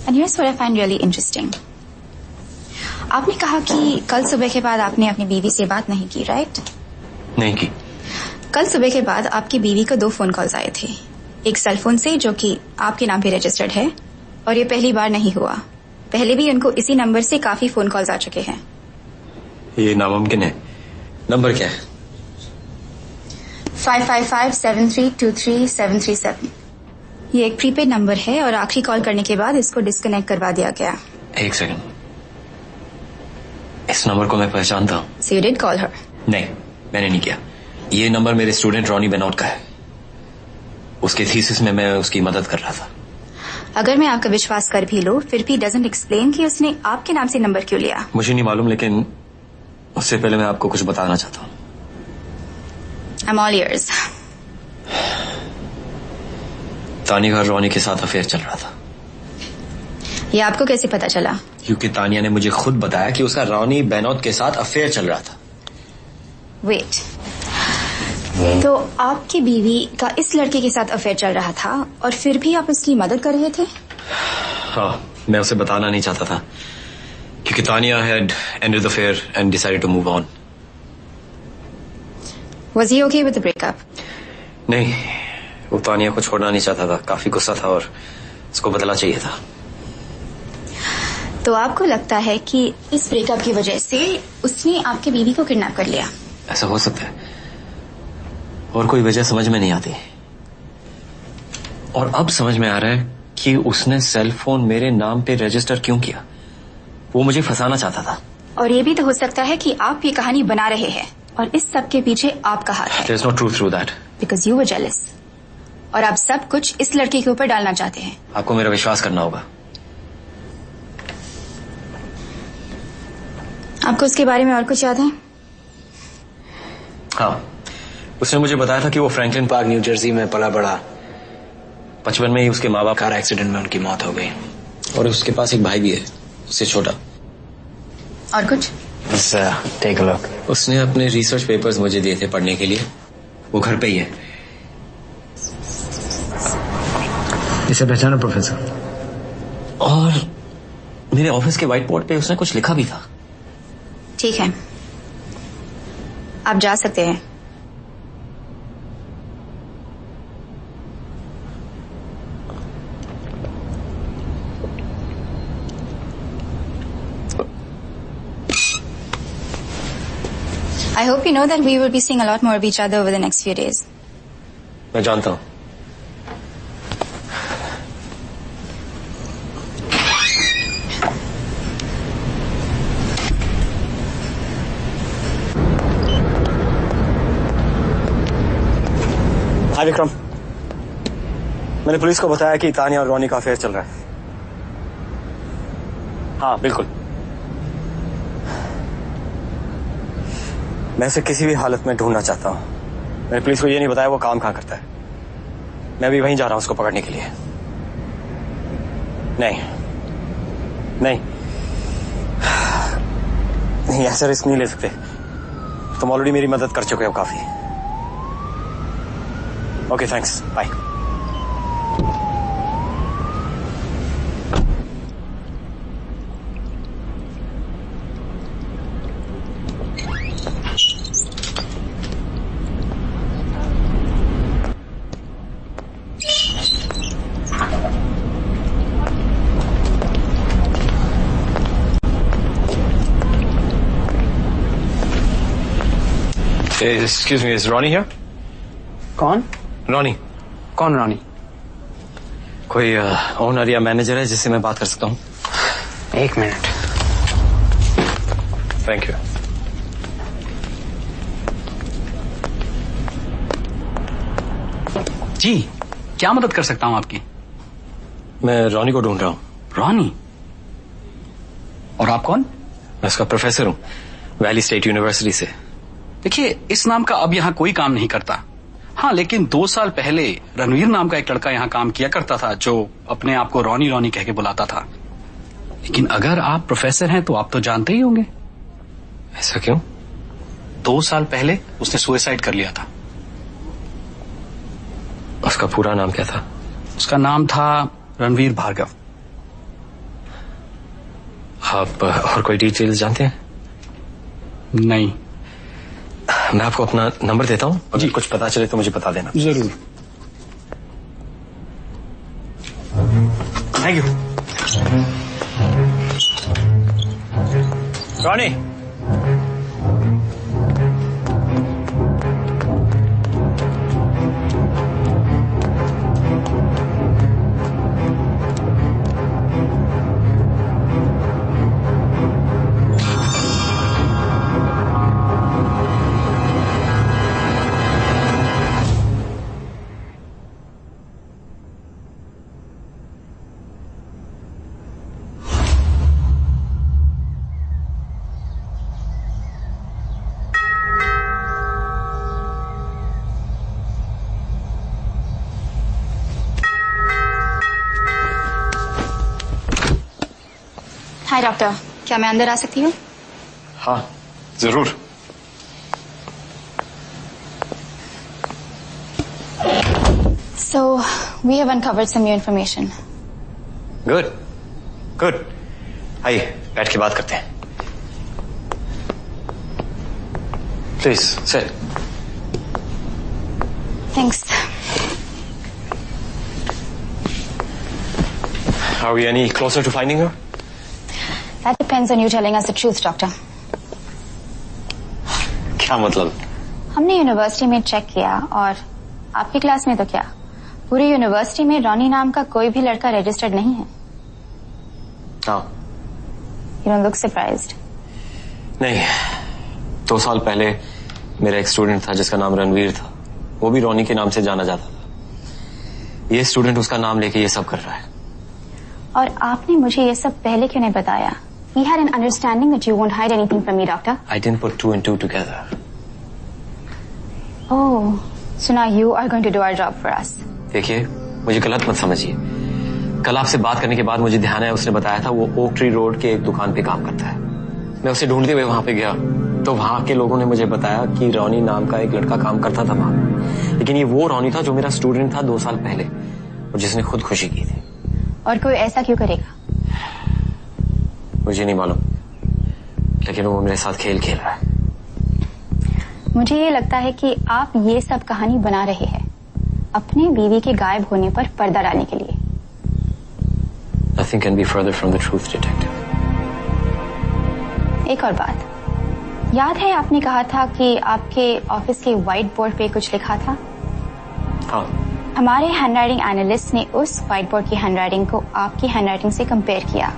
And here's what I find really interesting. आपने कहा कि कल सुबह के बाद आपने अपनी बीवी से बात नहीं की, राइट? नहीं की। कल सुबह के बाद आपकी बीवी को 2 फोन कॉल्स आए थे, एक सेल फोन से जो कि आपके नाम पे रजिस्टर्ड है, और ये पहली बार नहीं हुआ। पहले भी उनको इसी नंबर से काफी फोन कॉल्स आ चुके हैं। ये नामुमकिन है। नंबर क्या है? 555-7323-737। ये एक प्रीपेड नंबर है और आखिरी कॉल करने के बाद इसको डिस्कनेक्ट करवा दिया गया। एक सेकंड, इस नंबर को मैं पहचानता हूँ। So you did call her? नहीं, मैंने नहीं किया। ये नंबर मेरे स्टूडेंट रॉनी बेनॉट का है। उसके थीसिस में मैं उसकी मदद कर रहा था। अगर मैं आपका विश्वास कर भी लूं, फिर भी डजंट एक्सप्लेन कि उसने आपके नाम से नंबर क्यों लिया। मुझे नहीं मालूम, लेकिन उससे पहले मैं आपको कुछ बताना चाहता हूँ। I'm all ears. तानिया का रॉनी के साथ अफेयर चल रहा था। ये आपको कैसे पता चला? क्योंकि तानिया ने मुझे खुद बताया कि उसका रॉनी बेनॉट के साथ अफेयर चल रहा था। वेट, तो आपकी बीवी का इस लड़के के साथ अफेयर चल रहा था और फिर भी आप उसकी मदद कर रहे थे? हाँ, मैं उसे बताना नहीं चाहता था क्योंकि Tania had ended the affair and decided to move on. Was he okay with the breakup? नहीं, वो तानिया को छोड़ना नहीं चाहता था। काफी गुस्सा था और उसको बदला चाहिए था। तो आपको लगता है कि इस ब्रेकअप की वजह से उसने आपकी बीवी को किडनैप कर लिया? ऐसा हो सकता है, और कोई वजह समझ में नहीं आती। और अब समझ में आ रहा है कि उसने सेल फोन मेरे नाम पे रजिस्टर क्यों किया। वो मुझे फंसाना चाहता था। और ये भी तो हो सकता है कि आप ये कहानी बना रहे हैं और इस सब के पीछे आपका हाथ है। There's no truth through that. Because you were jealous. और आप सब कुछ इस लड़के के ऊपर डालना चाहते हैं। आपको मेरा विश्वास करना होगा। आपको उसके बारे में और कुछ याद है? हाँ, उसने मुझे बताया था कि वो फ्रैंकलिन पार्क न्यू जर्सी में पला बड़ा, बचपन में ही उसके माँ बाप कार एक्सीडेंट में उनकी मौत हो गई। और उसके पास एक भाई भी है, उससे छोटा। और कुछ? बस टेक अ लुक। उसने अपने रिसर्च पेपर्स मुझे दिए थे पढ़ने के लिए, वो घर पे ही है। इसे पहचाना प्रोफेसर? और मेरे ऑफिस के व्हाइट बोर्ड पे उसने कुछ लिखा भी था। ठीक है, आप जा सकते हैं। I hope you know that we will be seeing a lot more of each other over the next few days. मैं जानता हूँ। हाय विक्रम, मैंने पुलिस को बताया कि तानिया और रॉनी का अफेयर चल रहा है। हाँ बिल्कुल, मैं इसे किसी भी हालत में ढूंढना चाहता हूँ। मैंने पुलिस को ये नहीं बताया वो काम कहाँ करता है। मैं भी वहीं जा रहा हूँ उसको पकड़ने के लिए। नहीं नहीं नहीं, ऐसा रिस्क नहीं ले सकते। तुम ऑलरेडी मेरी मदद कर चुके हो काफी। Okay thanks, bye. Excuse me, is Ronnie here? कौन? Ronnie. कौन रॉनी? कोई ओनर या मैनेजर है जिससे मैं बात कर सकता हूँ? एक मिनट। Thank you. जी, क्या मदद कर सकता हूँ आपकी? मैं रॉनी को ढूंढ रहा हूँ। रॉनी? और आप कौन? मैं उसका प्रोफेसर हूँ, वैली स्टेट यूनिवर्सिटी से। देखिए, इस नाम का अब यहाँ कोई काम नहीं करता। हाँ, लेकिन 2 साल पहले रणवीर नाम का एक लड़का यहाँ काम किया करता था जो अपने आप को रॉनी रॉनी कह के बुलाता था। लेकिन अगर आप प्रोफेसर हैं तो आप तो जानते ही होंगे। ऐसा क्यों? 2 साल पहले उसने सुसाइड कर लिया था। उसका पूरा नाम क्या था? उसका नाम था रणवीर भार्गव। आप और कोई डिटेल्स जानते हैं? नहीं। मैं आपको अपना नंबर देता हूँ, अगर कुछ पता चले तो मुझे बता देना। जरूर। Thank you. Ronnie, hi doctor, क्या मैं अंदर आ सकती हूँ? हाँ जरूर। So we have uncovered some new information. Good good, आइए बैठ के बात करते हैं। Please sit. Thanks. Are we any closer to finding her? That depends on you telling us the truth, doctor. क्या मतलब? हमने यूनिवर्सिटी में चेक किया और आपकी क्लास में तो क्या, पूरी यूनिवर्सिटी में रॉनी नाम का कोई भी लड़का रजिस्टर्ड नहीं है। हाँ। You don't look surprised. नहीं, 2 साल पहले मेरा एक स्टूडेंट था जिसका नाम रणवीर था, वो भी रॉनी के नाम से जाना जाता था। ये स्टूडेंट उसका नाम लेके ये सब कर रहा है। और आपने मुझे ये सब पहले क्यों नहीं बताया? We had an understanding that you won't hide anything from me, doctor. I didn't put 2 and 2 together. Oh, so now you are going to do our job for us. देखिए, मुझे गलत मत समझिए। कल आपसे बात करने के बाद मुझे ध्यान आया, उसने बताया था वो ओक ट्री रोड के एक दुकान पे काम करता है। मैं उसे ढूंढते हुए वहां पे गया तो वहां के लोगों ने मुझे बताया कि रॉनी नाम का एक लड़का काम करता था वहां, लेकिन ये वो रॉनी था जो मेरा स्टूडेंट था 2 साल पहले और जिसने खुदकुशी की थी। और कोई ऐसा क्यों करेगा? मुझे नहीं मालूम, लेकिन वो मेरे साथ खेल खेल रहा है। मुझे ये लगता है कि आप ये सब कहानी बना रहे हैं अपने बीवी के गायब होने पर पर्दा डालने के लिए। Nothing can be further from the truth, detective. एक और बात, याद है आपने कहा था कि आपके ऑफिस के व्हाइट बोर्ड पे कुछ लिखा था? हाँ। हमारे हैंडराइटिंग एनालिस्ट ने उस व्हाइट बोर्ड की हैंडराइटिंग को आपकी हैंडराइटिंग से कंपेयर किया।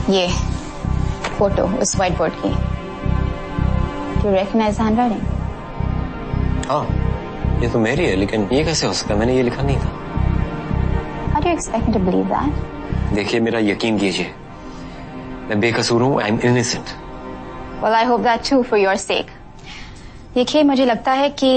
ये फोटो उस व्हाइट बोर्ड की। Do you recognize the handwriting? हाँ, ये तो मेरी है, लेकिन ये कैसे हो सकता है? मैंने ये लिखा नहीं था। How do you expect me to believe that? देखिए, मेरा यकीन कीजिए, मैं बेकसूर हूँ। I am innocent. Well, I hope that too for your sake. देखिए, मुझे लगता है कि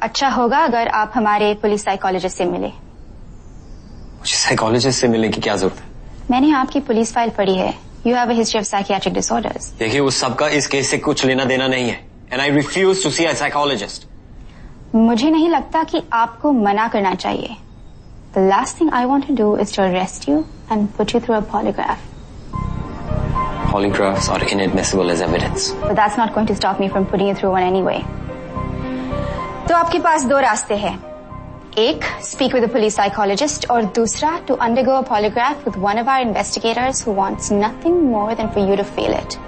अच्छा होगा अगर आप हमारे पुलिस साइकोलॉजिस्ट से मिले। मुझे साइकोलॉजिस्ट से मिलने की क्या जरूरत है? मैंने आपकी पुलिस फाइल पढ़ी है। You have a history of psychiatric disorders. देखिए, उस सबका इस केस से कुछ लेना देना नहीं है। And I refuse to see a psychologist. मुझे नहीं लगता कि आपको मना करना चाहिए। The last thing I want to do is to arrest you and put you through a polygraph. Polygraphs are inadmissible as evidence. But that's not going to stop me from putting you through one anyway. तो आपके पास 2 रास्ते हैं। एक, speak with a police psychologist, और दूसरा, to undergo a polygraph with one of our investigators who wants nothing more than for you to fail it.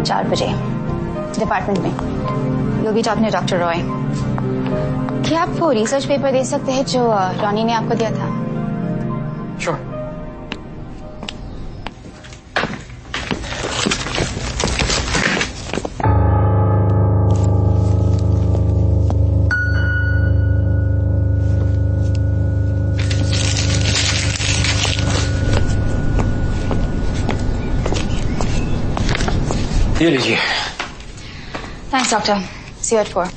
चार बजे department में। You'll be talking to Dr. Roy. क्या आप वो research paper दे सकते हैं जो रॉनी ने आपको दिया था? Sure. ये लीजिए। Thanks, doctor. See you at 4.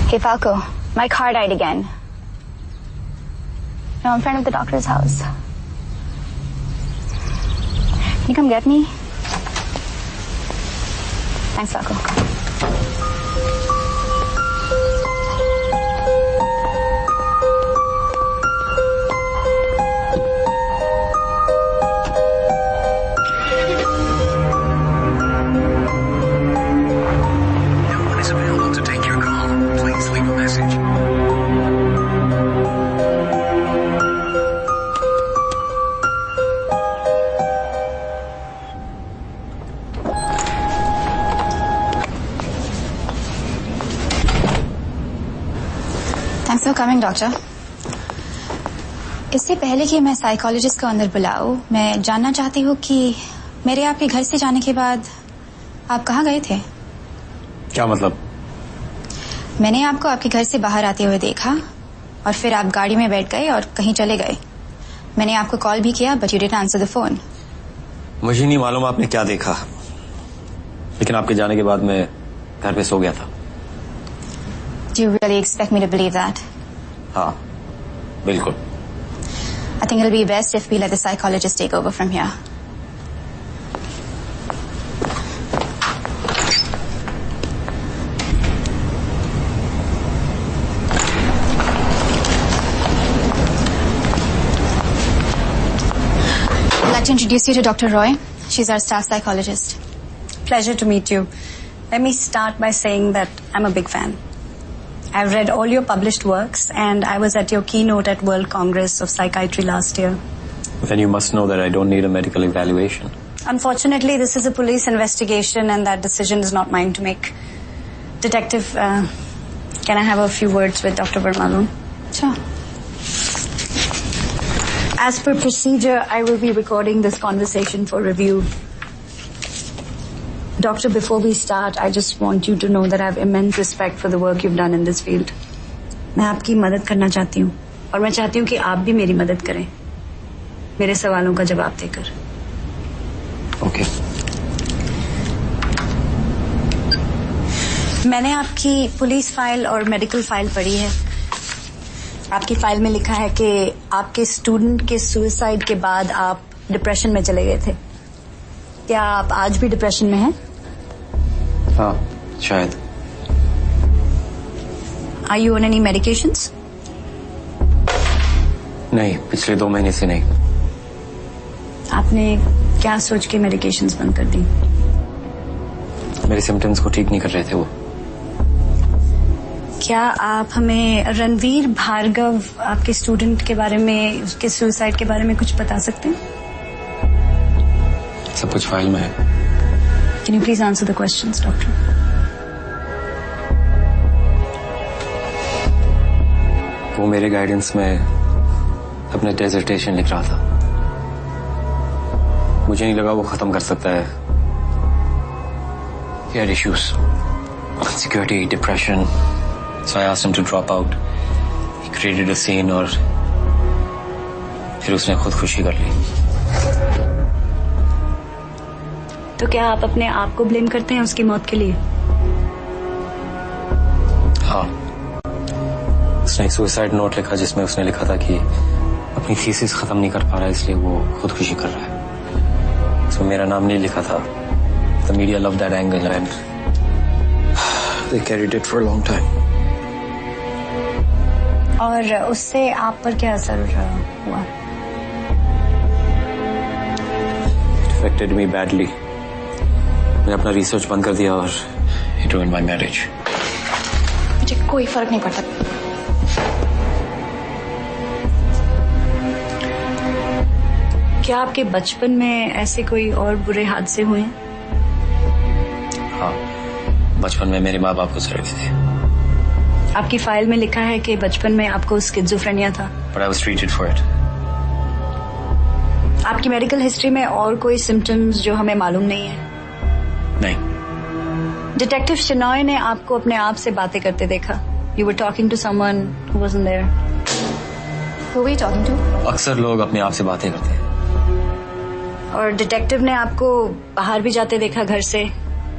Hey, Falco, my car died again. No, I'm in front of the doctor's house. Can you come get me? Thanks, Falco. Thanks for coming, doctor. इससे पहले कि मैं psychologist को अंदर बुलाऊं, मैं जानना चाहती हूँ कि मेरे आपके घर से जाने के बाद आप कहाँ गए थे? क्या मतलब? मैंने आपको आपके घर से बाहर आते हुए देखा और फिर आप गाड़ी में बैठ गए और कहीं चले गए। मैंने आपको कॉल भी किया, but you didn't answer the phone. मुझे नहीं मालूम आपने क्या देखा, लेकिन आपके जाने के बाद मैं घर पे सो गया था। Do you really expect me to believe that? हाँ, बिल्कुल। I think it'll be best if we let the psychologist take over from here. I'd like to introduce you to Dr. Roy. She's our staff I've read all your published works, and I was at your keynote at World Congress of Psychiatry last year. Then you must know that I don't need a medical evaluation. Unfortunately, this is a police investigation, and that decision is not mine to make. Detective, can I have a few words with Dr. Verma? Sure. As per procedure, I will be recording this conversation for review. Doctor, before we start, I just want you to know that I have immense respect for the work you've done in this field. मैं आपकी मदद करना चाहती हूँ, और मैं चाहती हूँ कि आप भी मेरी मदद करें, मेरे सवालों का जवाब देकर. Okay. मैंने आपकी पुलिस फाइल और मेडिकल फाइल पढ़ी है. आपकी फाइल में लिखा है कि आपके स्टूडेंट के सुसाइड के बाद आप डिप्रेशन में चले गए थे. क्या आप आज भी डिप्रेशन में हैं? हाँ, शायद. Are you on any medications? नहीं, पिछले 2 महीने से नहीं. आपने क्या सोच के मेडिकेशंस बंद कर दी? मेरे सिम्टम्स को ठीक नहीं कर रहे थे वो. क्या आप हमें रणवीर भार्गव, आपके स्टूडेंट के बारे में, उसके सुसाइड के बारे में कुछ बता सकते हैं? सब कुछ फाइल में है. Can you please answer the questions, doctor? वो मेरे गाइडेंस में अपने डिसर्टेशन लिख रहा था. मुझे नहीं लगा वो खत्म कर सकता है. He had issues, insecurity, depression. So I asked him to drop out. He created a scene और फिर उसने खुदकुशी कर ली. तो क्या आप अपने आप को ब्लेम करते हैं उसकी मौत के लिए? हाँ. उसने एक सुसाइड नोट लिखा जिसमें उसने लिखा था कि अपनी थीसिस खत्म नहीं कर पा रहा इसलिए वो खुदकुशी कर रहा है. उसमें मेरा नाम नहीं लिखा था. The media loved that angle and they carried it for a long time. और उससे आप पर क्या असर हुआ? It affected me badly. मैंने अपना रिसर्च बंद कर दिया और it ruined my marriage. मुझे कोई फर्क नहीं पड़ता. क्या आपके बचपन में ऐसे कोई और बुरे हादसे हुए हैं? हाँ, बचपन में मेरे माँ बाप गुजर गए थे. आपकी फाइल में लिखा है कि बचपन में आपको स्किज़ोफ्रेनिया था. But I was treated for it. आपकी मेडिकल हिस्ट्री में और कोई सिम्टम्स जो हमें मालूम नहीं है? नहीं. डिटेक्टिव शिनॉय ने आपको अपने आप से बातें करते देखा. You were talking to someone who wasn't there. Who were you talking to? अक्सर लोग अपने आप से बातें करते हैं. और डिटेक्टिव ने आपको बाहर भी जाते देखा घर से.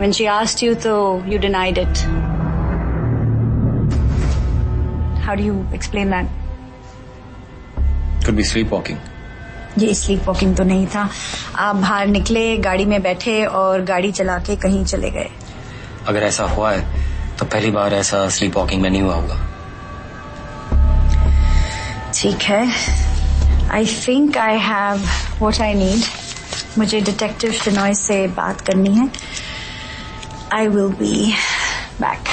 When she asked you, तो you denied it. How do you explain that? Could be sleepwalking. ये स्लीपवॉकिंग तो नहीं था. आप बाहर निकले, गाड़ी में बैठे और गाड़ी चला के कहीं चले गए. अगर ऐसा हुआ है तो पहली बार ऐसा स्लीपवॉकिंग में नहीं हुआ होगा. ठीक है. I think I have what I need. मुझे डिटेक्टिव शिनॉय से बात करनी है. I will be back.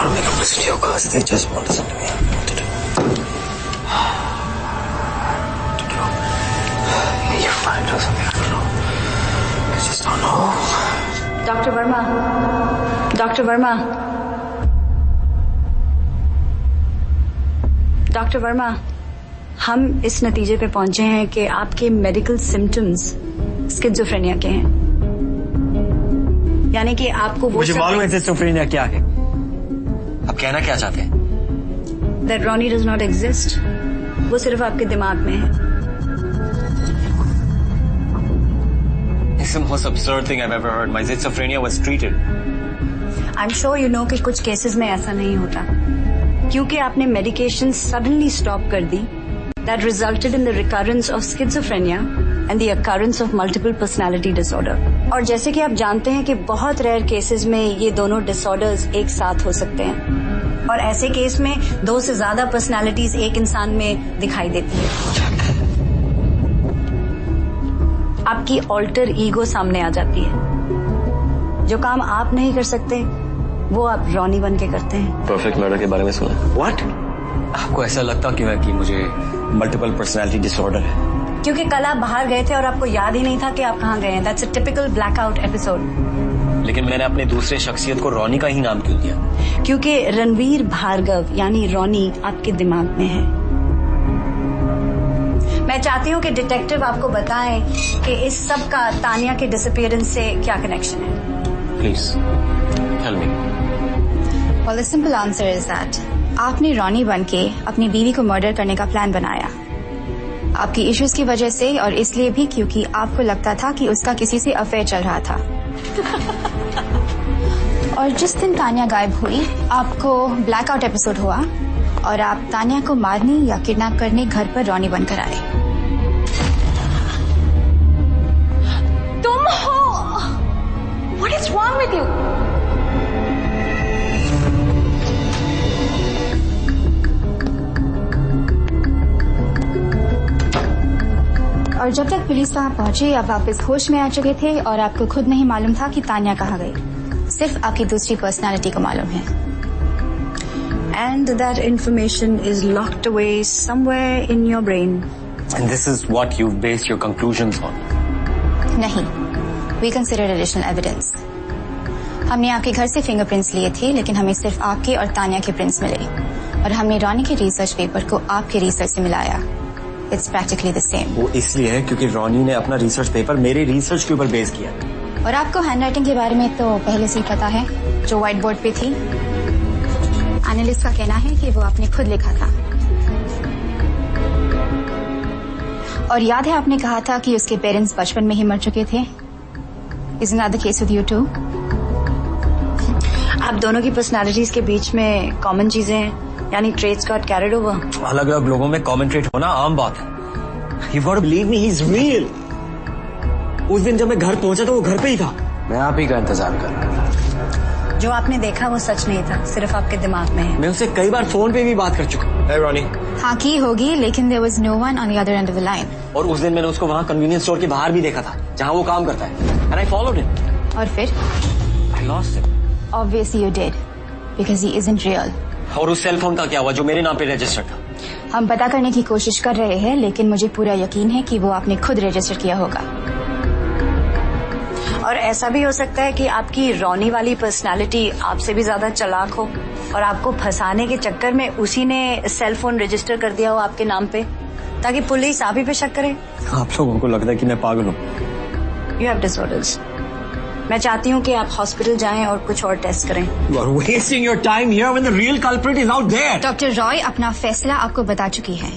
I'll make up this video because they just won't listen to me. What to do? What to do? Yeah, you're fine. Do something. I don't know. I just don't know. Dr. Verma. Dr. Verma. Doctor Verma, हम इस नतीजे पे पहुंचे हैं कि आपके medical symptoms schizophrenia के हैं. यानी कि आपको वो मुझे मालूम है स्किज़ोफ्रेनिया क्या है. आप कहना क्या चाहते हैं? That Ronnie does not exist. वो सिर्फ आपके दिमाग में है. It's the most absurd thing I've ever heard. My schizophrenia was treated. I'm sure you know कि कुछ केसेस में ऐसा नहीं होता. क्योंकि आपने मेडिकेशन सडनली स्टॉप कर दी. That resulted in the recurrence of schizophrenia and the occurrence of multiple personality disorder. और जैसे कि आप जानते हैं कि बहुत रेयर केसेस में ये दोनों डिसऑर्डर्स एक साथ हो सकते हैं. और ऐसे केस में 2 से ज्यादा पर्सनालिटीज एक इंसान में दिखाई देती है. आपकी ऑल्टर ईगो सामने आ जाती है. जो काम आप नहीं कर सकते वो आप रॉनी बन के करते हैं। परफेक्ट मर्डर के बारे में सुना? व्हाट? आपको ऐसा लगता कि मुझे मल्टीपल पर्सनालिटी डिसऑर्डर है? क्योंकि कल आप बाहर गए थे और आपको याद ही नहीं था कि आप कहाँ गए हैं। That's a typical blackout episode. लेकिन मैंने अपने दूसरे शख्सियत को रॉनी का ही नाम क्यों दिया? क्योंकि रणवीर भार्गव यानी रॉनी आपके दिमाग में है। मैं चाहती हूँ कि डिटेक्टिव आपको बताएं कि इस सब का तानिया के डिसअपीयरेंस से क्या कनेक्शन है। Please tell me. Well, the simple answer is that आपने रॉनी बन के अपनी बीवी को मर्डर करने का प्लान बनाया, आपकी इश्यूज की वजह से, और इसलिए भी क्योंकि आपको लगता था कि उसका किसी से अफेयर चल रहा था। और जिस दिन तानिया गायब हुई आपको ब्लैकआउट एपिसोड हुआ और आप तानिया को मारने या किडनैप करने घर पर रॉनी बनकर आए। तुम हो? What is wrong with you? और जब तक पुलिस वहां पहुंची आप वापस होश में आ चुके थे और आपको खुद नहीं मालूम था कि तानिया कहाँ गई। सिर्फ आपकी दूसरी पर्सनालिटी को मालूम है। And that information is locked away somewhere in your brain. And this is what you've based your conclusions on? नहीं, we considered additional evidence. हमने आपके घर से फिंगरप्रिंट्स लिए थे, लेकिन हमें सिर्फ आपके और तानिया के प्रिंट्स मिले, और हमने रॉनी के रिसर्च पेपर को आपके रिसर्च से मिलाया। It's practically the same. वो इसलिए है क्योंकि रॉनी ने अपना रिसर्च पेपर मेरे रिसर्च के ऊपर बेस किया। और आपको हैंडराइटिंग के बारे में तो पहले से ही पता है, जो व्हाइट बोर्ड पे थी। एनालिस्ट का कहना है कि वो आपने खुद लिखा था। और याद है आपने कहा था कि उसके पेरेंट्स बचपन में ही मर चुके थे। Isn't that the case with you too? आप दोनों की पर्सनालिटीज के बीच में कॉमन चीजें हैं, यानी ट्रेट्स गॉट कैरिड ओवर। अलग अलग लोगों में कॉमन ट्रेट होना आम बात है। You've got to believe me, he's real. उस दिन जब मैं घर पहुंचा तो वो घर पे ही था। मैं आप ही का इंतजार कर रहा हूँ। जो आपने देखा वो सच नहीं था, सिर्फ आपके दिमाग में है। मैं उससे कई बार फोन पे भी बात कर चुका। Hey, Ronnie. हाँ की होगी, लेकिन there was no one on the other end of the line. और उस दिन मैंने उसको वहाँ कन्वीनियंस स्टोर के बाहर भी देखा था, जहाँ वो काम करता है। And I followed him. और फिर? I lost him. Obviously you did, because he isn't real. और उस सेल फोन का क्या हुआ जो मेरे नाम पे रजिस्टर था? हम पता करने की कोशिश कर रहे हैं, लेकिन मुझे पूरा यकीन है कि वो आपने खुद रजिस्टर किया होगा। और ऐसा भी हो सकता है कि आपकी रॉनी वाली पर्सनालिटी आपसे भी ज्यादा चालाक हो और आपको फंसाने के चक्कर में उसी ने सेल फोन रजिस्टर कर दिया हो आपके नाम पे, ताकि पुलिस आप ही पे शक करे। आप लोगों को लगता है कि मैं पागल हूँ। You have disorders. मैं चाहती हूँ कि आप हॉस्पिटल जाएं और कुछ और टेस्ट करें। You are wasting your time here when the real culprit is out there. Doctor Roy अपना फैसला आपको बता चुकी है,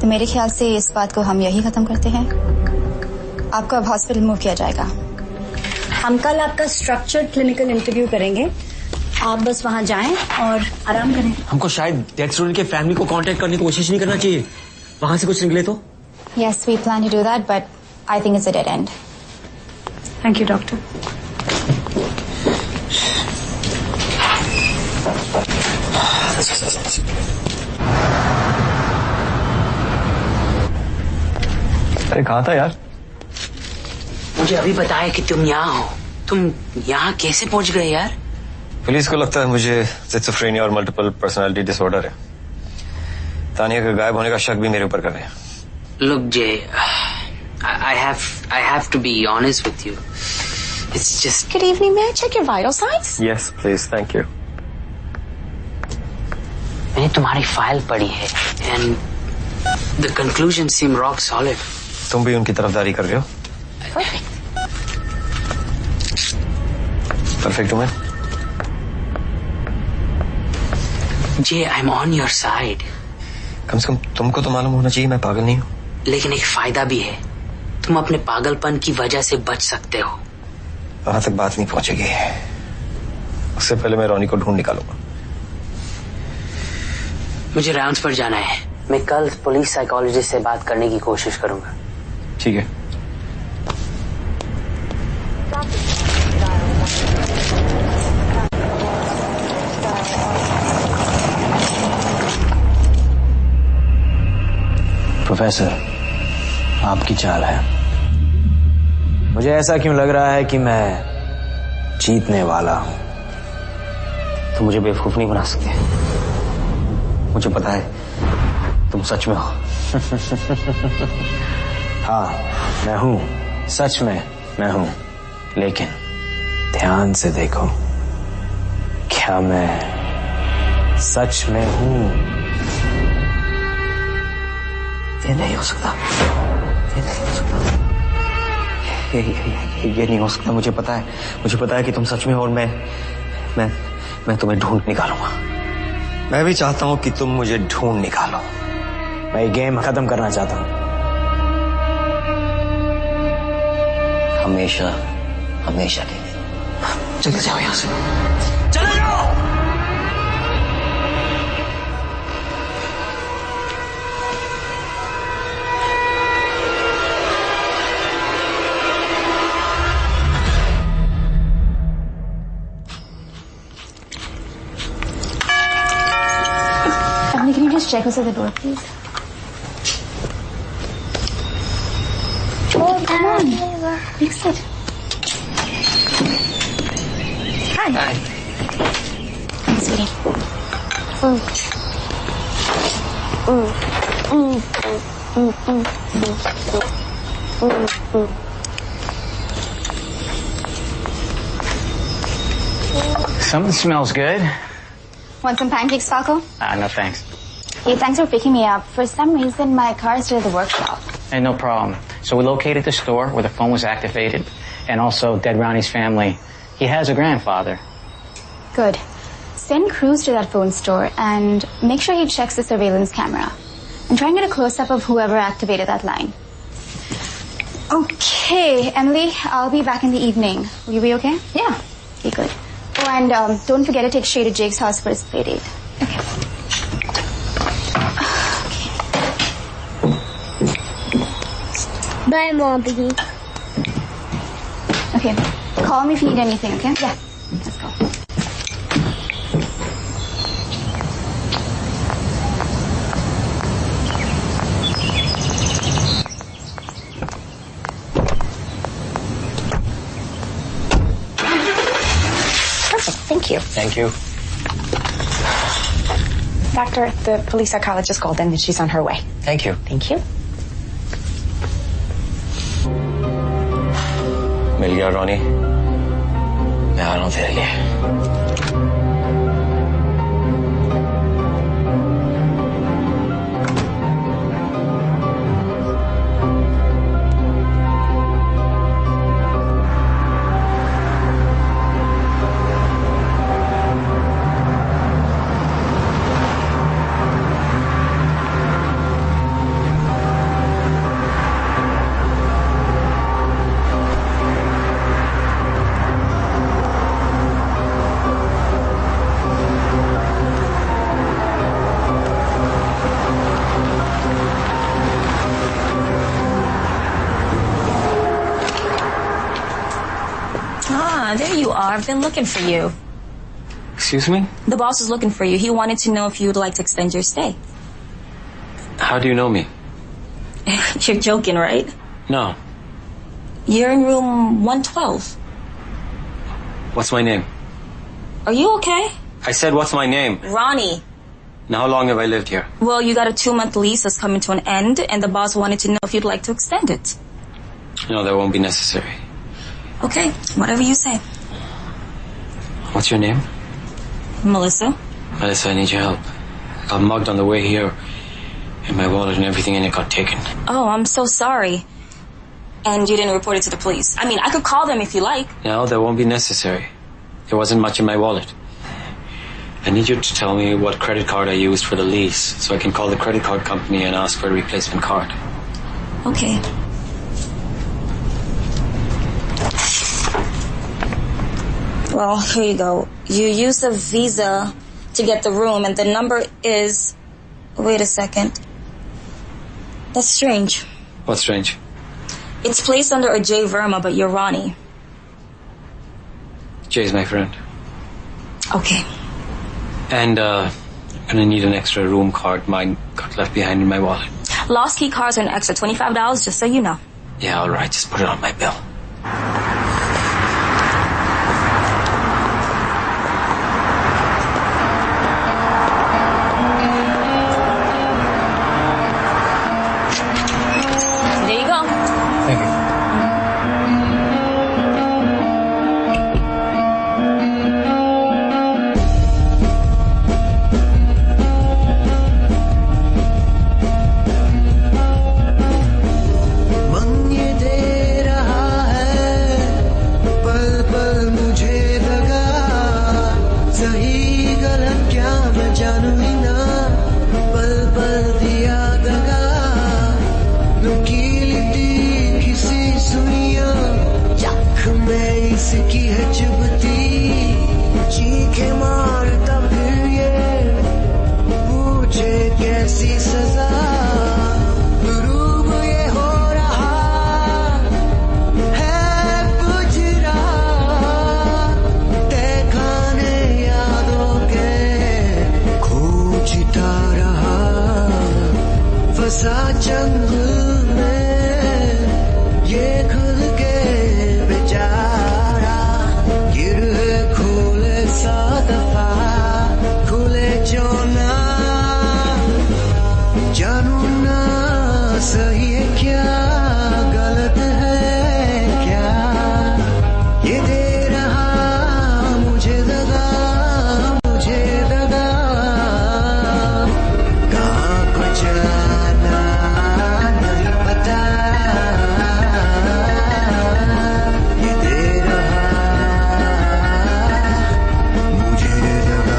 तो मेरे ख्याल से इस बात को हम यही खत्म करते हैं। आपको अब हॉस्पिटल मूव किया जाएगा। हम कल आपका स्ट्रक्चर्ड क्लिनिकल इंटरव्यू करेंगे, आप बस वहाँ जाएं और आराम करें। हमको शायद डेथ स्टूडेंट के फैमिली को कांटेक्ट करने की कोशिश नहीं करना चाहिए, वहाँ से कुछ निकले तो। Yes, we plan to do that, but I think it's a dead end. Thank you, doctor. अरे कहाँ था यार? मुझे अभी बताया कि तुम यहाँ हो। तुम यहाँ कैसे पहुँच गए यार? पुलिस को लगता है मुझे स्किज़ोफ्रेनिया और मल्टीपल पर्सनालिटी डिसऑर्डर है। तानिया के गायब होने का शक भी मेरे ऊपर कर रहे हैं। Look, Jay, I have to be honest with you. It's just. Good evening, may I check your vital signs? Yes, please, thank you. मैंने तुम्हारी फाइल पढ़ी है, and the conclusions seem rock solid. तुम भी उनकी तरफदारी कर रहे हो? Perfect. परफेक्ट हूँ मैं? Jay, I'm on your side. कम से कम तुमको तो मालूम होना चाहिए मैं पागल नहीं हूँ। लेकिन एक फायदा भी है, तुम अपने पागलपन की वजह से बच सकते हो। वहां तक बात नहीं पहुंचेगी, उससे पहले मैं रॉनी को ढूंढ निकालूंगा। मुझे राउंड्स पर जाना है, मैं कल पुलिस साइकोलॉजिस्ट से बात करने की कोशिश करूंगा। ठीक है। प्रोफेसर, आपकी चाल है। मुझे ऐसा क्यों लग रहा है कि मैं जीतने वाला हूं। तुम मुझे बेवकूफ नहीं बना सकते। मुझे पता है तुम सच में हो। हाँ, मैं हूं, सच में मैं हूं, लेकिन ध्यान से देखो, क्या मैं सच में हूं? ये नहीं हो सकता, ये नहीं हो सकता, ये नहीं हो सकता। मुझे पता है कि तुम सच में हो और मैं तुम्हें ढूंढ निकालूंगा। मैं भी चाहता हूं कि तुम मुझे ढूंढ निकालो। मैं ये गेम खत्म करना चाहता हूं, हमेशा हमेशा के लिए। चले जाओ यहां से, चले जाओ। Can you just check us at the door, please? Oh, come on. Big sit. Hi. Hi. Hi, sweetie. Something smells good. Want some pancakes, Falco? No thanks. Hey, thanks for picking me up. For some reason, my car is still at the workshop. Hey, no problem. So we located the store where the phone was activated, and also Dead Ronnie's family. He has a grandfather. Good. Send crews to that phone store and make sure he checks the surveillance camera. And try and get a close-up of whoever activated that line. Okay, Emily, I'll be back in the evening. Will you be okay? Yeah. Okay, good. Oh, and don't forget to take Shay to Jake's house for his play date. Okay. Bye, Mommy. Okay. Call me if you need anything, okay? Yeah. Let's go. Perfect. Thank you. Thank you. Doctor, the police psychologist called in and she's on her way. Thank you. Thank you. मिल गया Ronnie, मैं आ रहा हूं तेरे लिए। There you are. I've been looking for you. Excuse me? The boss is looking for you. He wanted to know if you would like to extend your stay. How do you know me? You're joking, right? No. You're in room 112. What's my name? Are you okay? I said, what's my name? Ronnie. Now, how long have I lived here? Well, you got a 2-month lease that's coming to an end, and the boss wanted to know if you'd like to extend it. No, that won't be necessary. Okay, whatever you say. What's your name? Melissa. Melissa, I need your help. I got mugged on the way here, and my wallet and everything in it got taken. Oh, I'm so sorry. And you didn't report it to the police. I mean, I could call them if you like. No, that won't be necessary. There wasn't much in my wallet. I need you to tell me what credit card I used for the lease, so I can call the credit card company and ask for a replacement card. Okay. Well, here you go. You used a Visa to get the room, and the number is... Wait a second. That's strange. What's strange? It's placed under a J. Verma, but you're Ronnie. Jay's my friend. Okay. And, I'm gonna need an extra room card. Mine got left behind in my wallet. Lost key cards are an extra $25, just so you know. Yeah, all right. Just put it on my bill. की है चुभती, चीखे मारता फिर ये पूछे कैसी सजा, फंसा जंगल में ये खुद के बेचारा, गिर है खोले 100 दफा, खुले जो ना जानू ना सही है क्या गलत है क्या, ये दे रहा मुझे दगा, मुझे दगा, कहाँ को जाना नहीं पता, ये दे रहा मुझे दगा।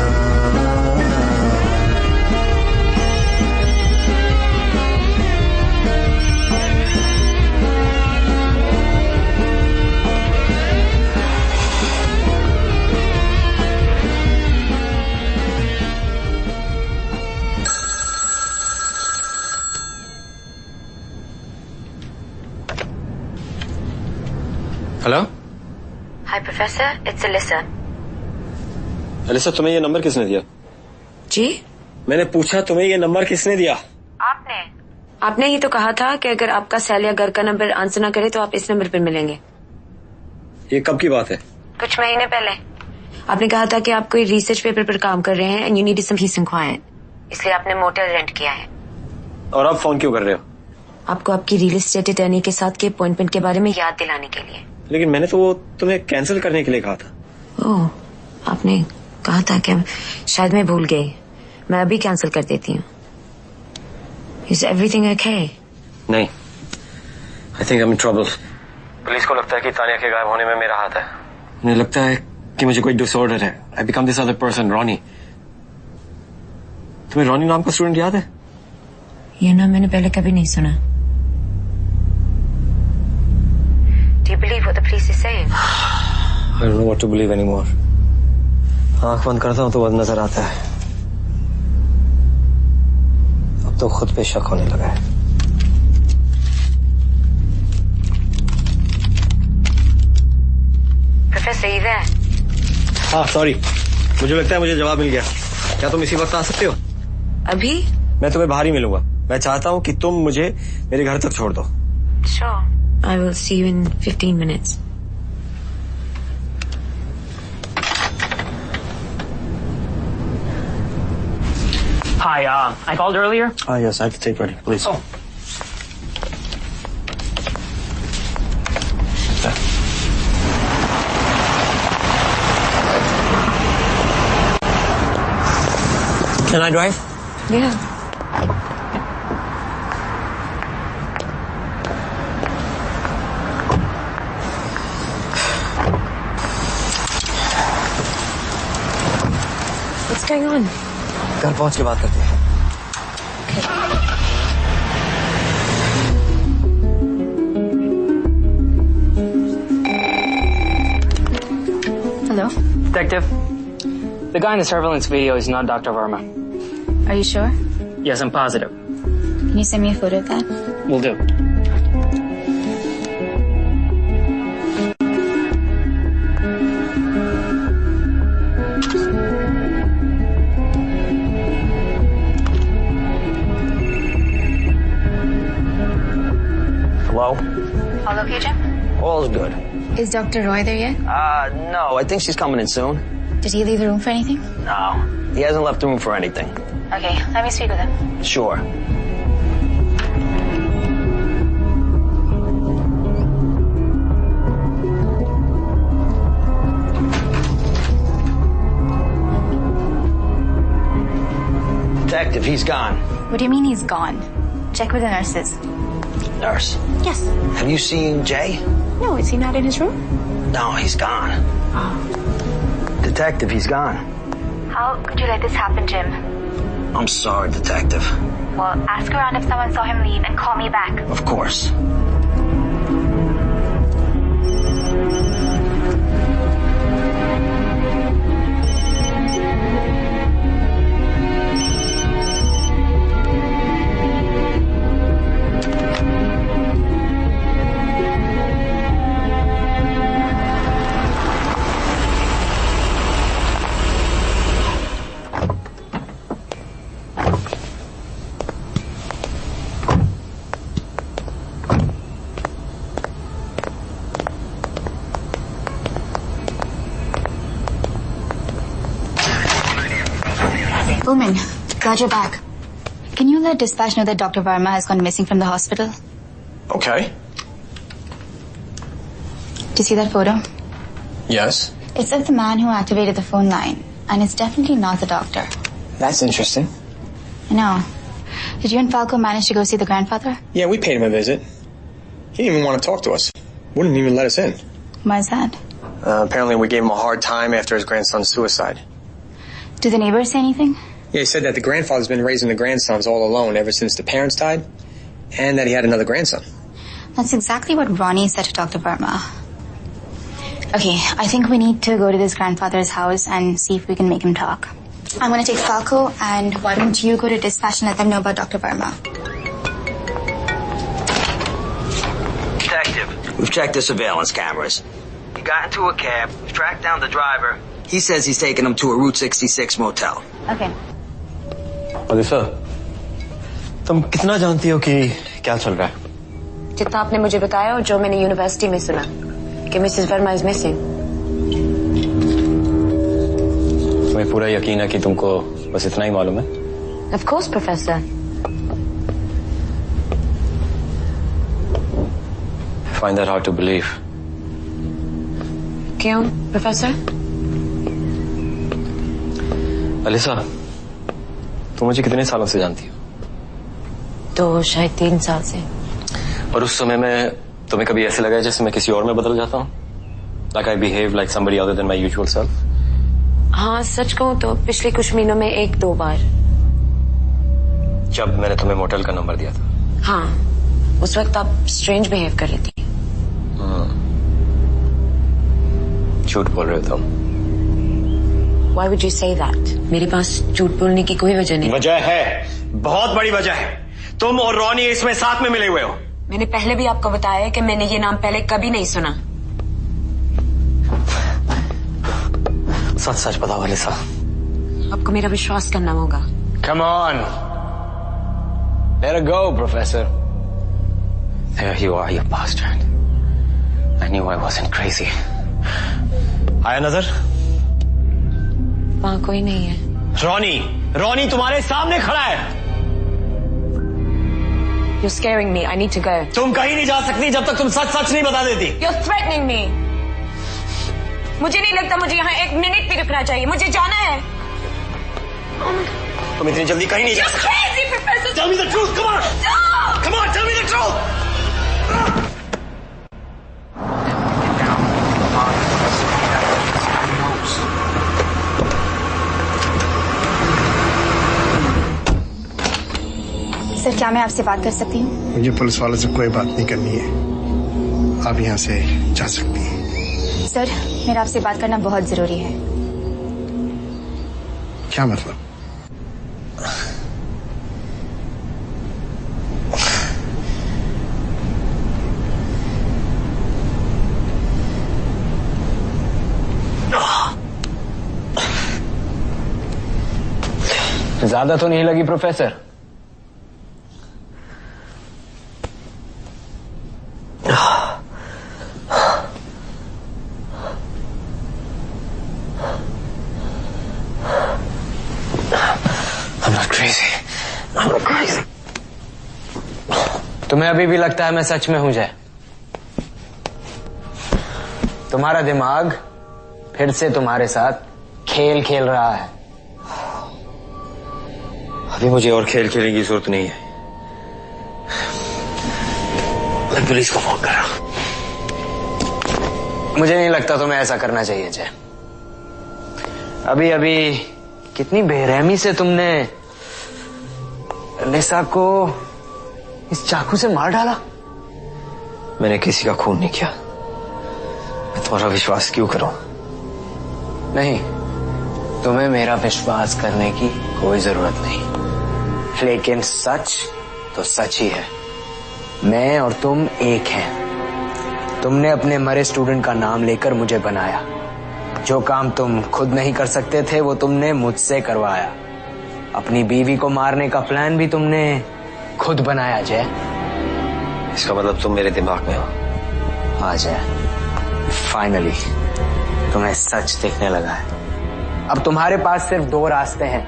Hello hi professor, it's Alisa. Alisa, तुम्हें ये नंबर किसने दिया? जी? मैंने पूछा तुम्हें ये नंबर किसने दिया? आपने ही तो कहा था कि अगर आपका सेल या घर का नंबर आंसर ना करे तो आप इस नंबर पर मिलेंगे। ये कब की बात है? कुछ महीने पहले। आपने कहा था कि आप कोई रिसर्च पेपर पर काम कर रहे हैं and you need some peace and quiet, इसलिए आपने मोटेल रेंट किया है। और अब फोन क्यों कर रहे हो? आपको आपकी रियल एस्टेट अटर्नी के साथ के अपॉइंटमेंट के बारे में याद दिलाने के लिए। लेकिन मैंने तो वो तुम्हें कैंसिल करने के लिए कहा था। ओह, आपने कहा था क्या? शायद मैं भूल गई। मैं अभी कैंसिल कर देती हूँ। Is everything okay? नहीं, I think I'm in trouble. Police को लगता है कि तानिया के गायब होने में मेरा हाथ है। उन्हें लगता है कि मुझे कोई डिसऑर्डर है। I become this other person, Ronnie. तुम्हें रॉनी नाम का स्टूडेंट याद है? ये नाम मैंने पहले कभी नहीं सुना। Do you believe what the police is saying? I don't know what to believe anymore. आंख बंद करता हूँ तो बंद नजर आता है। अब तो खुद पे शक होने लगा है। Professor, you there? हाँ, सॉरी। मुझे लगता है मुझे जवाब मिल गया। क्या तुम इसी वक्त आ सकते हो? अभी? मैं तुम्हें बाहर ही मिलूंगा। मैं चाहता हूँ कि तुम मुझे मेरे घर तक छोड़ दो। Sure. I will see you in 15 minutes. Hi, I called earlier. Yes, I have the tape ready, please. Oh. Can I drive? Yeah. What's going on? घर पहुंच के बात करते हैं। Hello? Detective, the guy in the surveillance video is not Dr. Verma. Are you sure? Yes, I'm positive. Can you send me a photo of that? Will do. Hello? All okay, Jim? All's good. Is Dr. Roy there yet? No, I think she's coming in soon. Did he leave the room for anything? No, he hasn't left the room for anything. Okay, let me speak with him. Sure. Detective, he's gone. What do you mean he's gone? Check with the nurses. Nurse, Yes. have you seen Jay? No, is he not in his room? No, he's gone. Detective, he's gone. How could you let this happen, Jim? I'm sorry, Detective. Well, ask around if someone saw him leave and call me back. Of course. Omen, got your back. Can you let dispatch know that Dr. Verma has gone missing from the hospital? Okay. Do you see that photo? Yes. It's of the man who activated the phone line, and it's definitely not the doctor. That's interesting. I know. Did you and Falco manage to go see the grandfather? Yeah, we paid him a visit. He didn't even want to talk to us. Wouldn't even let us in. Why is that? Apparently we gave him a hard time after his grandson's suicide. Do the neighbors say anything? Yeah, he said that the grandfather's been raising the grandsons all alone ever since the parents died, and that he had another grandson. That's exactly what Ronnie said to Dr. Verma. Okay, I think we need to go to this grandfather's house and see if we can make him talk. I'm going to take Falco, and why don't you go to dispatch and let them know about Dr. Verma? Detective, we've checked the surveillance cameras. He got into a cab, tracked down the driver. He says he's taking him to a Route 66 motel. Okay. Alyssa, तुम कितना जानती हो कि क्या चल रहा है? जितना आपने मुझे बताया और जो मैंने यूनिवर्सिटी में सुना कि मिसेस वर्मा इज मिसिंग। तुम्हें पूरा यकीन है कि तुमको बस इतना ही मालूम है? Of course, Professor. I find that hard to believe. क्यों, Professor? अलीसा, तुम मुझे कितने सालों से जानती हो? तो शायद 3 साल से। और उस समय में तुम्हें कभी ऐसे लगा जैसे मैं किसी और में बदल जाता हूँ? Like I behave like somebody other than my usual self? हाँ, सच कहूँ तो पिछले कुछ महीनों में 1-2 बार। जब मैंने तुम्हें मोटेल का नंबर दिया था। हाँ, उस वक्त आप स्ट्रेंज बिहेव कर रही थी। झूठ बोल रहे हो तुम। Why would you say that? मेरे पास झूठ बोलने की कोई वजह नहीं। वजह है, बहुत बड़ी वजह है। तुम और रॉनी इसमें साथ में मिले हुए हो। मैंने पहले भी आपको बताया है कि मैंने ये नाम पहले कभी नहीं सुना। सच सच बताओ अलीसा। आपको मेरा विश्वास करना होगा। Come on. Let her go, Professor. There you are, you bastard. I knew I wasn't crazy. आया नजर? वहाँ कोई नहीं है। रॉनी तुम्हारे सामने खड़ा है। You're scaring me. I need to go. तुम कहीं नहीं जा सकती जब तक तुम सच नहीं बता देती। You're threatening me. मुझे नहीं लगता मुझे यहाँ 1 मिनट भी रुकना चाहिए। मुझे जाना है। तुम इतनी जल्दी कहीं नहीं जा सकती। You're crazy, Professor. Tell me the truth. Come on. No. Come on. Tell me the truth. Sir, क्या मैं आपसे बात कर सकती हूँ? मुझे पुलिस वालों से कोई बात नहीं करनी है। आप यहाँ से जा सकती हैं। सर, मेरा आपसे बात करना बहुत जरूरी है। क्या मतलब? ज्यादा तो नहीं लगी प्रोफेसर? तुम्हें अभी भी लगता है मैं सच में हूं जय? तुम्हारा दिमाग फिर से तुम्हारे साथ खेल खेल रहा है। अभी मुझे और खेल खेलने की जरूरत नहीं है। मैं पुलिस को फोन कर रहा हूं। मुझे नहीं लगता तुम्हें ऐसा करना चाहिए जय। अभी अभी कितनी बेरहमी से तुमने लिसा को इस चाकू से मार डाला। मैंने किसी का खून नहीं किया। मैं तुम्हारा विश्वास क्यों करूं? नहीं, तुम्हें मेरा विश्वास करने की कोई जरूरत नहीं, लेकिन सच तो सच ही है। मैं और तुम एक हैं। तुमने अपने मरे स्टूडेंट का नाम लेकर मुझे बनाया। जो काम तुम खुद नहीं कर सकते थे वो तुमने मुझसे करवाया। अपनी बीवी को मारने का प्लान भी तुमने खुद बनाया जय। इसका मतलब तुम मेरे दिमाग में हो। हाँ जय, फाइनली तुम्हें सच दिखने लगा है। अब तुम्हारे पास सिर्फ 2 रास्ते हैं।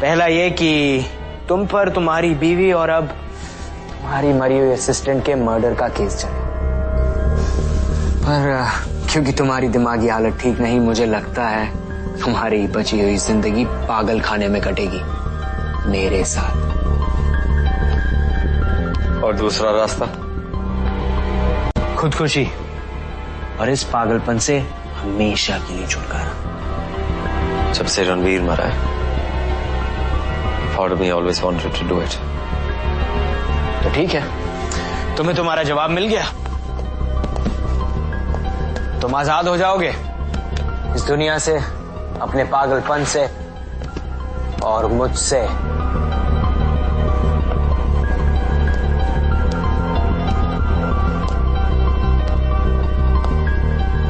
पहला ये कि तुम पर तुम्हारी बीवी और अब तुम्हारी मरी हुई असिस्टेंट के मर्डर का केस चले, पर क्योंकि तुम्हारी दिमागी हालत ठीक नहीं, मुझे लगता है तुम्हारी बची हुई जिंदगी पागल खाने में कटेगी मेरे साथ। और दूसरा रास्ता? खुदकुशी, और इस पागलपन से हमेशा के लिए छुटकारा। जब से रणवीर मरा है, part of me always wanted to do it. तो ठीक है, तुम्हें तुम्हारा जवाब मिल गया। तुम आजाद हो जाओगे इस दुनिया से, अपने पागलपन से और मुझसे।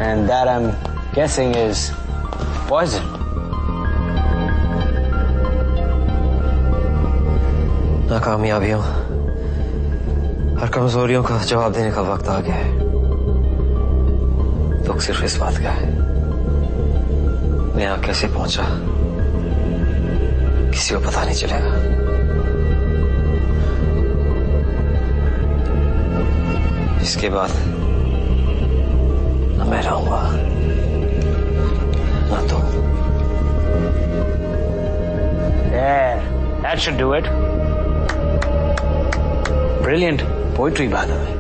And that I'm guessing is poison. नाकामयाबियों और कमजोरियों का जवाब देने का वक्त आ गया है। दुख सिर्फ इस बात का है, मैं यहाँ कैसे पहुंचा किसी को पता नहीं चलेगा। इसके बाद न मैं रहूंगा न तुम। That should do it. Brilliant poetry, by the way.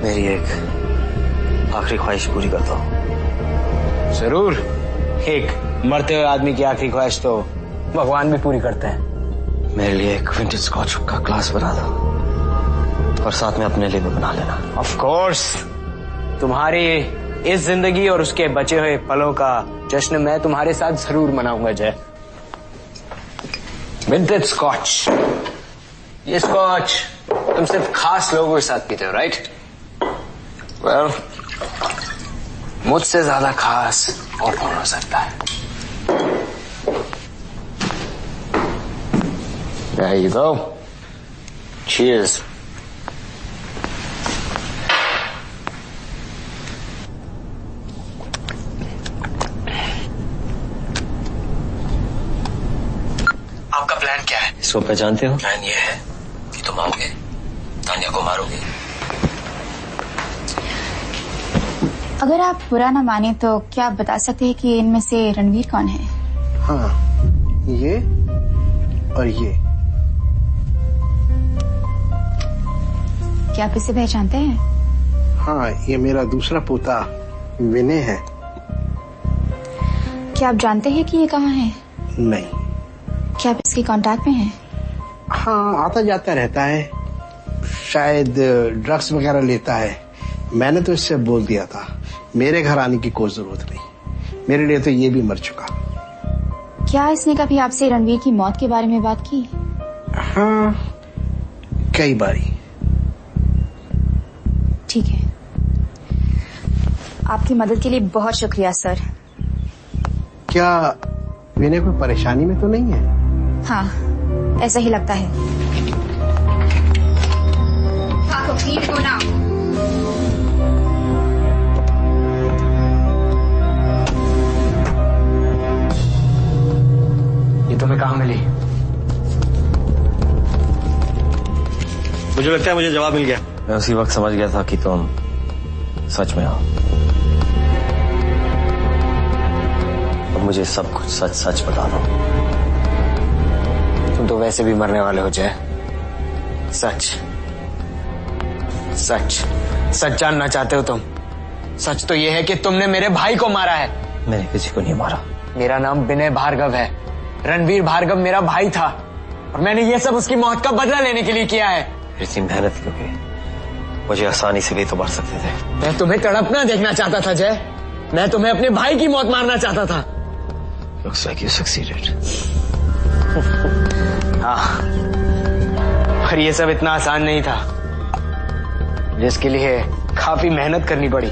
मेरी एक आखिरी ख्वाहिश पूरी करता हूँ। जरूर, एक मरते हुए आदमी की आखिरी ख्वाहिश तो भगवान भी पूरी करते हैं। मेरे लिए एक विंटेज स्कॉच का ग्लास बना दो और साथ में अपने लिए भी बना लेना। ऑफ कोर्स, तुम्हारी इस जिंदगी और उसके बचे हुए पलों का जश्न मैं तुम्हारे साथ जरूर मनाऊंगा जय। विंटेज स्कॉच, ये स्कॉच तुम सिर्फ खास लोगों के साथ पीते हो, राइट? वेल, मुझसे ज्यादा खास और कौन हो सकता है? There you go. Cheers. आपका प्लान क्या है? इसको पहचानते हो? प्लान ये है कि तुम आओगे, तान्या को मारोगे। अगर आप बुरा ना माने तो क्या आप बता सकते हैं कि इनमें से रणवीर कौन है? हाँ, ये और ये। क्या आप इसे पहचानते हैं? हाँ, ये मेरा दूसरा पोता विनय है। क्या आप जानते हैं कि ये कहाँ है? नहीं। क्या आप इसके कांटेक्ट में हैं? हाँ, आता जाता रहता है, शायद ड्रग्स वगैरह लेता है। मैंने तो इससे बोल दिया था मेरे घर आने की कोई जरूरत नहीं, मेरे लिए तो ये भी मर चुका। क्या इसने कभी आपसे रणवीर की मौत के बारे में बात की? हाँ, कई बारी। ठीक है, आपकी मदद के लिए बहुत शुक्रिया सर। क्या विनय कोई परेशानी में तो नहीं है? हाँ, ऐसा ही लगता है। ये तुम्हें कहाँ मिली? मुझे लगता है मुझे जवाब मिल गया। मैं उसी वक्त समझ गया था कि तुम सच में हो। अब मुझे सब कुछ सच सच बता दो। तुम तो वैसे भी मरने वाले हो जय। सच सच सच जानना चाहते हो तुम? सच तो यह है कि तुमने मेरे भाई को मारा है। मैंने किसी को नहीं मारा। मेरा नाम विनय भार्गव है। रणवीर भार्गव मेरा भाई था और मैंने ये सब उसकी मौत का बदला लेने के लिए किया है। इतनी मेहनत क्यों की? मुझे आसानी से भी तो मार सकते थे। मैं तुम्हें तड़पना देखना चाहता था जय। मैं तुम्हें अपने भाई की मौत मारना चाहता था। Looks like you succeeded. हाँ, पर ये सब इतना आसान नहीं था, जिसके लिए काफी मेहनत करनी पड़ी।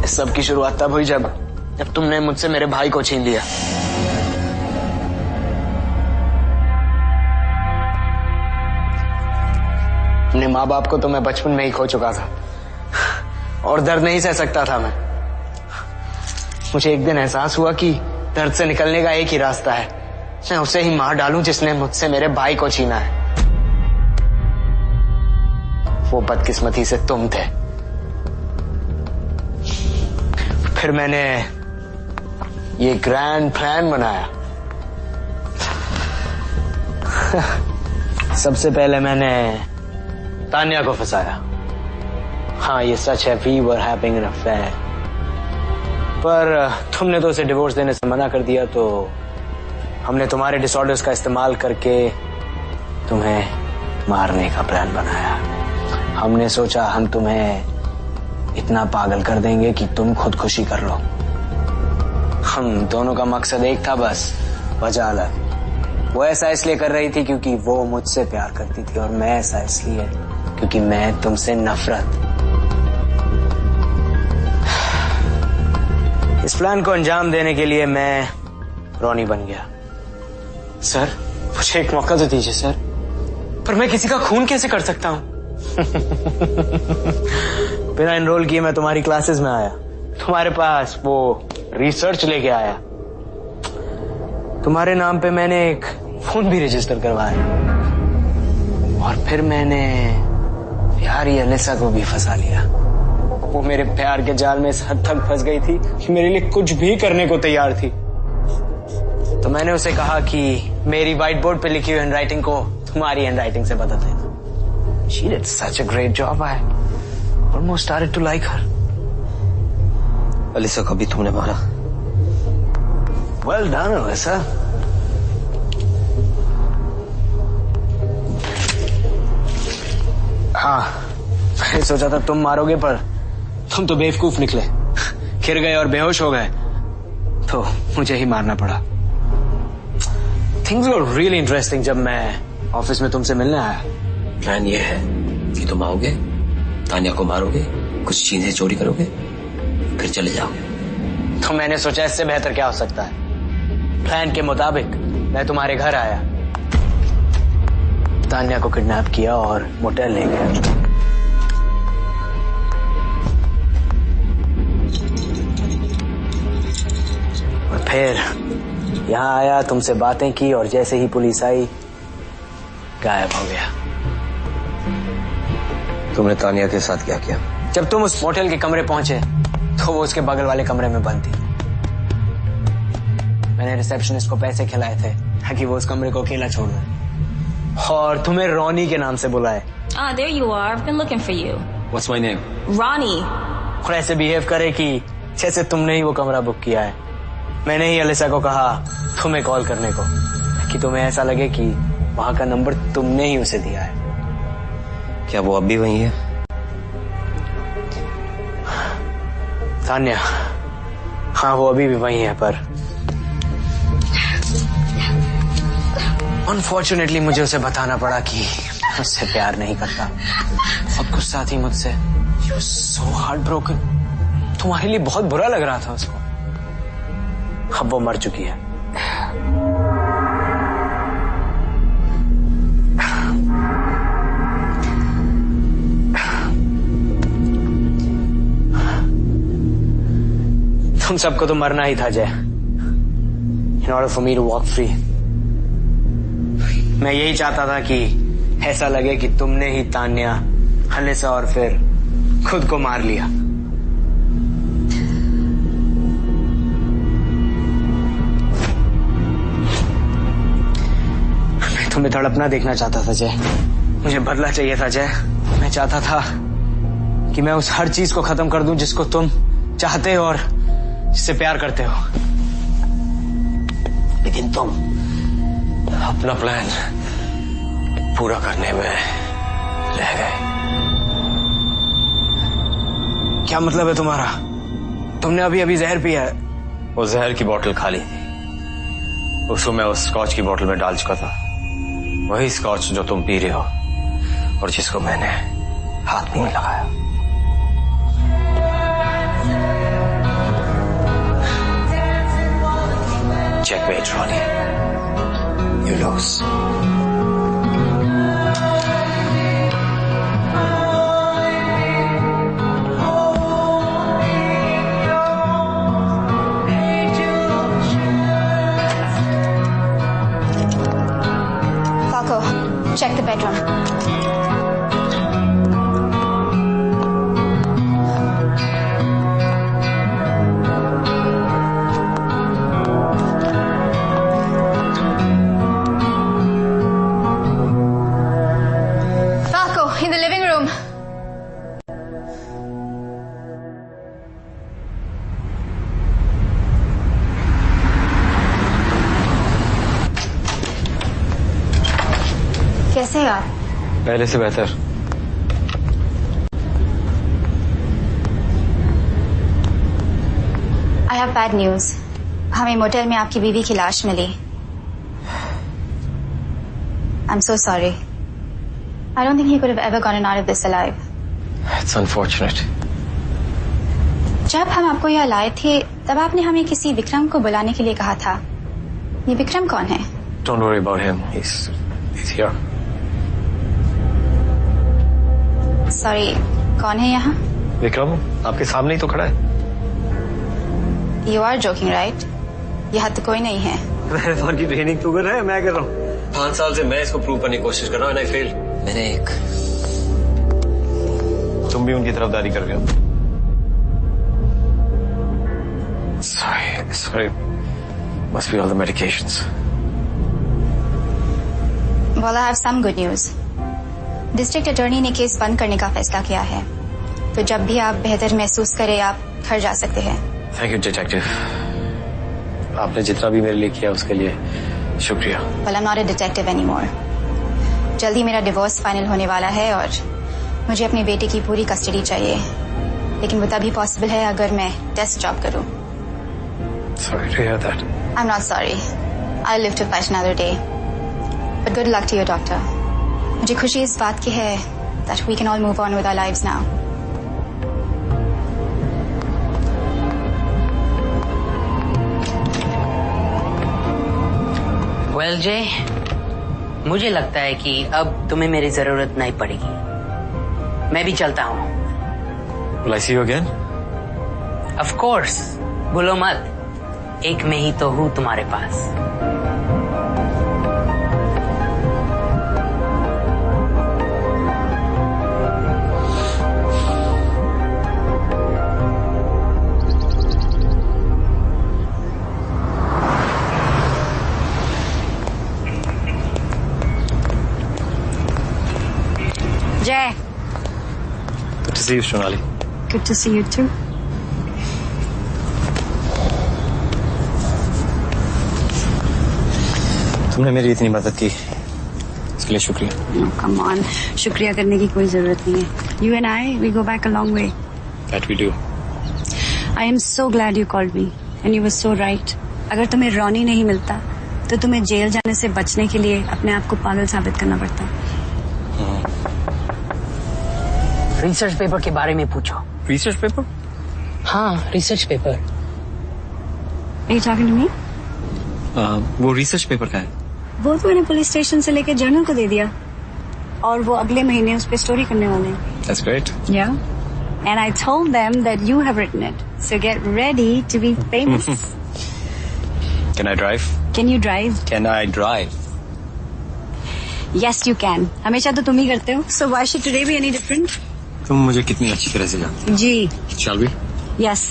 इस सब की शुरुआत तब हुई जब तुमने मुझसे मेरे भाई को छीन लिया। अपने माँ बाप को तो मैं बचपन में ही खो चुका था और दर्द नहीं सह सकता था मैं। मुझे एक दिन एहसास हुआ कि दर्द से निकलने का एक ही रास्ता है, मैं उसे ही मार डालूं जिसने मुझसे मेरे भाई को छीना है। वो बदकिस्मती से तुम थे। फिर मैंने ये ग्रैंड प्लान बनाया। सबसे पहले मैंने तान्या को फंसाया। हाँ, ये सच है, we were having an affair, पर तुमने तो उसे डिवोर्स देने से मना कर दिया, तो हमने तुम्हारे डिसऑर्डर्स का इस्तेमाल करके तुम्हें मारने का प्लान बनाया। हमने सोचा हम तुम्हें इतना पागल कर देंगे कि तुम खुदकुशी कर लो। हम दोनों का मकसद एक था, बस वजह अलग। वो ऐसा इसलिए कर रही थी क्योंकि वो मुझसे प्यार करती थी, और मैं ऐसा इसलिए क्योंकि मैं तुमसे नफरत। इस प्लान को अंजाम देने के लिए मैं रोनी बन गया। सर, मुझे एक मौका तो दीजिए सर। पर मैं किसी का खून कैसे कर सकता हूं? बिना एनरोल किए मैं तुम्हारी क्लासेस में आया, तुम्हारे पास वो रिसर्च लेके आया, तुम्हारे नाम पे मैंने एक फोन भी रजिस्टर करवाया, और फिर मैंने प्यारी एलिसा को भी फंसा लिया। वो मेरे प्यार के जाल में इस हद तक फंस गई थी कि मेरे लिए कुछ भी करने को तैयार थी। तो मैंने उसे कहा कि मेरी व्हाइट बोर्ड पे लिखी हुई हैंडराइटिंग को तुम्हारी हैंडराइटिंग से बदल देना। She did such a great job. I almost started to like her. Alisa को भी तुमने मारा? Well done, Alisa. हाँ, मैंने सोचा था तुम मारोगे, पर तुम तो बेवकूफ निकले, गिर गए और बेहोश हो गए, तो मुझे ही मारना पड़ा। Things were really interesting जब मैं ऑफिस में तुमसे मिलने आया। प्लान ये है कि तुम आओगे, तान्या को मारोगे, कुछ चीजें चोरी करोगे, फिर चले जाओगे। तो मैंने सोचा इससे बेहतर क्या हो सकता है। प्लान के मुताबिक मैं तुम्हारे घर आया, तान्या को किडनैप किया और मोटेल ले गया। और फिर यहाँ आया, तुमसे बातें की, और जैसे ही पुलिस आई गायब हो गया। तुमने तान्या के साथ क्या किया? जब तुम उस मोटेल के कमरे पहुंचे तो वो उसके बगल वाले कमरे में बंद थी। मैंने रिसेप्शनिस्ट को पैसे खिलाए थे ताकि वो उस कमरे को अकेला छोड़ दे, और तुम्हें रोनी के नाम से बुलाए। There you are. I've been looking for you. What's my name? Ronnie. और ऐसे बिहेव करे कि जैसे तुमने ही वो कमरा बुक किया है। मैंने ही अलिसा को कहा तुम्हें कॉल करने को, कि तुम्हें ऐसा लगे कि वहां का नंबर तुमने ही उसे दिया है। क्या वो अब भी वही है? तान्या, हाँ वो अभी भी वही है, पर अनफॉर्चुनेटली मुझे उसे बताना पड़ा कि मुझसे प्यार नहीं करता। बहुत गुस्सा थी मुझसे। She was so heartbroken. तुम्हारे लिए बहुत बुरा लग रहा था उसको। अब वो मर चुकी है। तुम सबको तो मरना ही था जय, in order for me to walk free. मैं यही चाहता था कि ऐसा लगे कि तुमने ही तान्या, अलिसा और फिर खुद को मार लिया। मैं तुम्हें तड़पना देखना चाहता था जय, मुझे बदला चाहिए था जय। मैं चाहता था कि मैं उस हर चीज को खत्म कर दूं जिसको तुम चाहते हो और जिससे प्यार करते हो, लेकिन तुम अपना प्लान पूरा करने में रह गए। क्या मतलब है तुम्हारा? तुमने अभी अभी जहर पिया है। वो जहर की बोतल खाली थी, उसको मैं उस स्कॉच की बोतल में डाल चुका था। वही स्कॉच जो तुम पी रहे हो और जिसको मैंने हाथ नहीं लगाया। Checkmate, Ronnie. You lose. Check the bedroom. Falco, in the living room. कैसे हैं आप? पहले से बेहतर। I have bad news. हमें मोटेल में आपकी बीवी की लाश मिली। I'm so sorry. I don't think he could have ever gotten out of this alive. It's unfortunate. जब हम आपको यहाँ लाए थे तब आपने हमें किसी विक्रम को बुलाने के लिए कहा था। ये विक्रम कौन है? Don't worry about him. He's here. Sorry, कौन है यहाँ? विक्रम आपके सामने ही तो खड़ा है। You are joking, right? यहाँ तो कोई नहीं है। मैराथन की ट्रेनिंग तू कर रहा है, मैं कर रहा हूँ। 5 साल से मैं इसको प्रूव करने की कोशिश कर रहा हूँ, and I failed. मैंने एक। तुम भी उनकी तरफदारी कर रहे हो। Sorry. Must be all the medications. Well, I have some good news. District attorney ने केस बंद करने का फैसला किया है, तो जब भी आप बेहतर महसूस करें आप घर जा सकते हैं। थैंक यू डिटेक्टिव, आपने जितना भी मेरे लिए किया उसके लिए शुक्रिया। Well, I'm not a detective anymore. जल्दी मेरा डिवोर्स फाइनल होने वाला है और मुझे अपने बेटे की पूरी कस्टडी चाहिए, लेकिन वो तभी पॉसिबल है अगर मैं डेस्क जॉब करूं। Sorry to hear that. I'm not sorry. I'll live to fight another day. But good luck to you, doctor. मुझे खुशी इस बात की है that we can all move on with our lives now. Well, Jay, मुझे लगता है कि अब तुम्हें मेरी जरूरत नहीं पड़ेगी। मैं भी चलता हूँ। Will I see you again? Of course. भूलो मत, एक में ही तो हूँ तुम्हारे पास। Jay. Good to see you, Sonali. Good to see you too. तुमने मेरी इतनी मदद की, इसके लिए शुक्रिया। No, come on. शुक्रिया करने की कोई जरूरत नहीं है। You and I, we go back a long way. That we do. I am so glad you called me, and you were so right. अगर तुम्हें रॉनी नहीं मिलता, तो तुम्हें जेल जाने से बचने के लिए अपने आप को पागल साबित करना पड़ता। रिसर्च पेपर के बारे में पूछो। Research paper? हाँ, research paper. Are you talking to me? वो रिसर्च पेपर का है? वो तो मैंने पुलिस स्टेशन से लेकर जर्नल को दे दिया, और वो अगले महीने उस पे स्टोरी करने वाले हैं। That's great. Yeah. And I told them that you have written it, so get ready to be famous. Can I drive? Can you drive? Can I drive? Yes, you can. हमेशा तो तुम ही करते हो. So why should today be any different? तुम मुझे कितनी अच्छी तरह से जानती हो। जी। Shall we? Yes.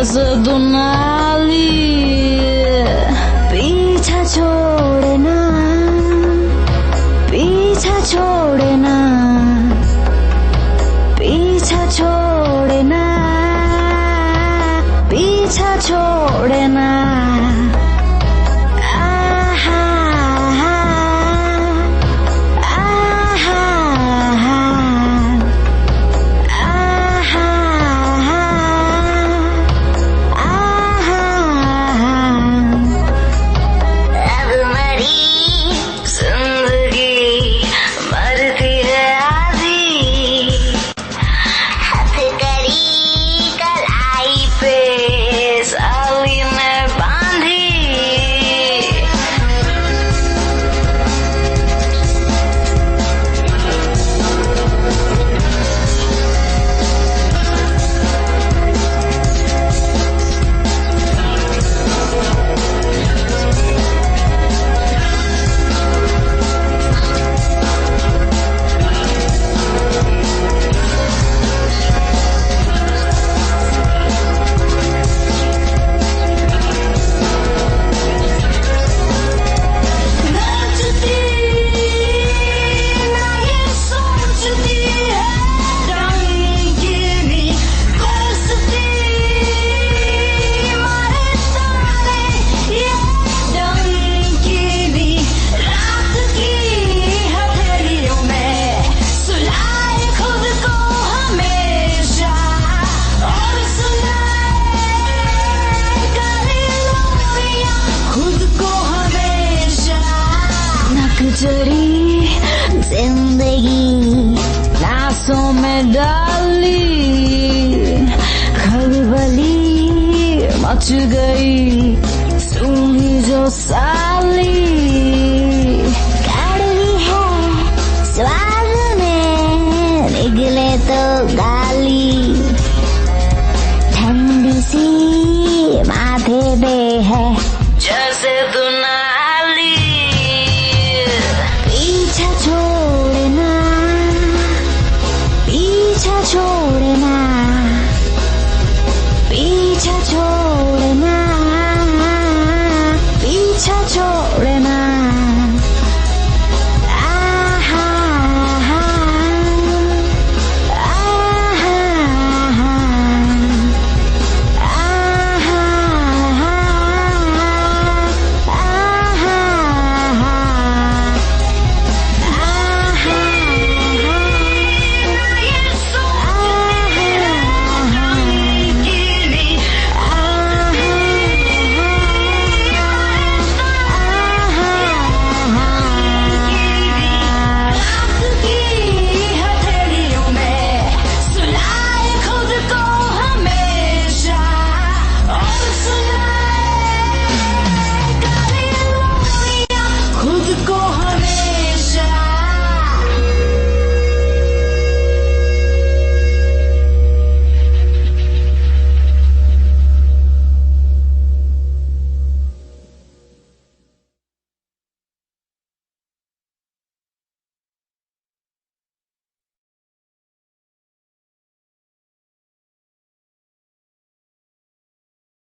जैसे दुनाली पीछा छोड़ना पीछा छोड़ना पीछा छोड़ना पीछा छोड़ना चरी जिंदगी नासों में डाली खलबली मच गई सूंघी जो साली कड़वी है स्वाद में निकले तो गाली ठंडी सी माथे पे है जैसे दुनाली पीछा छोड़ना पीछा छोड़ना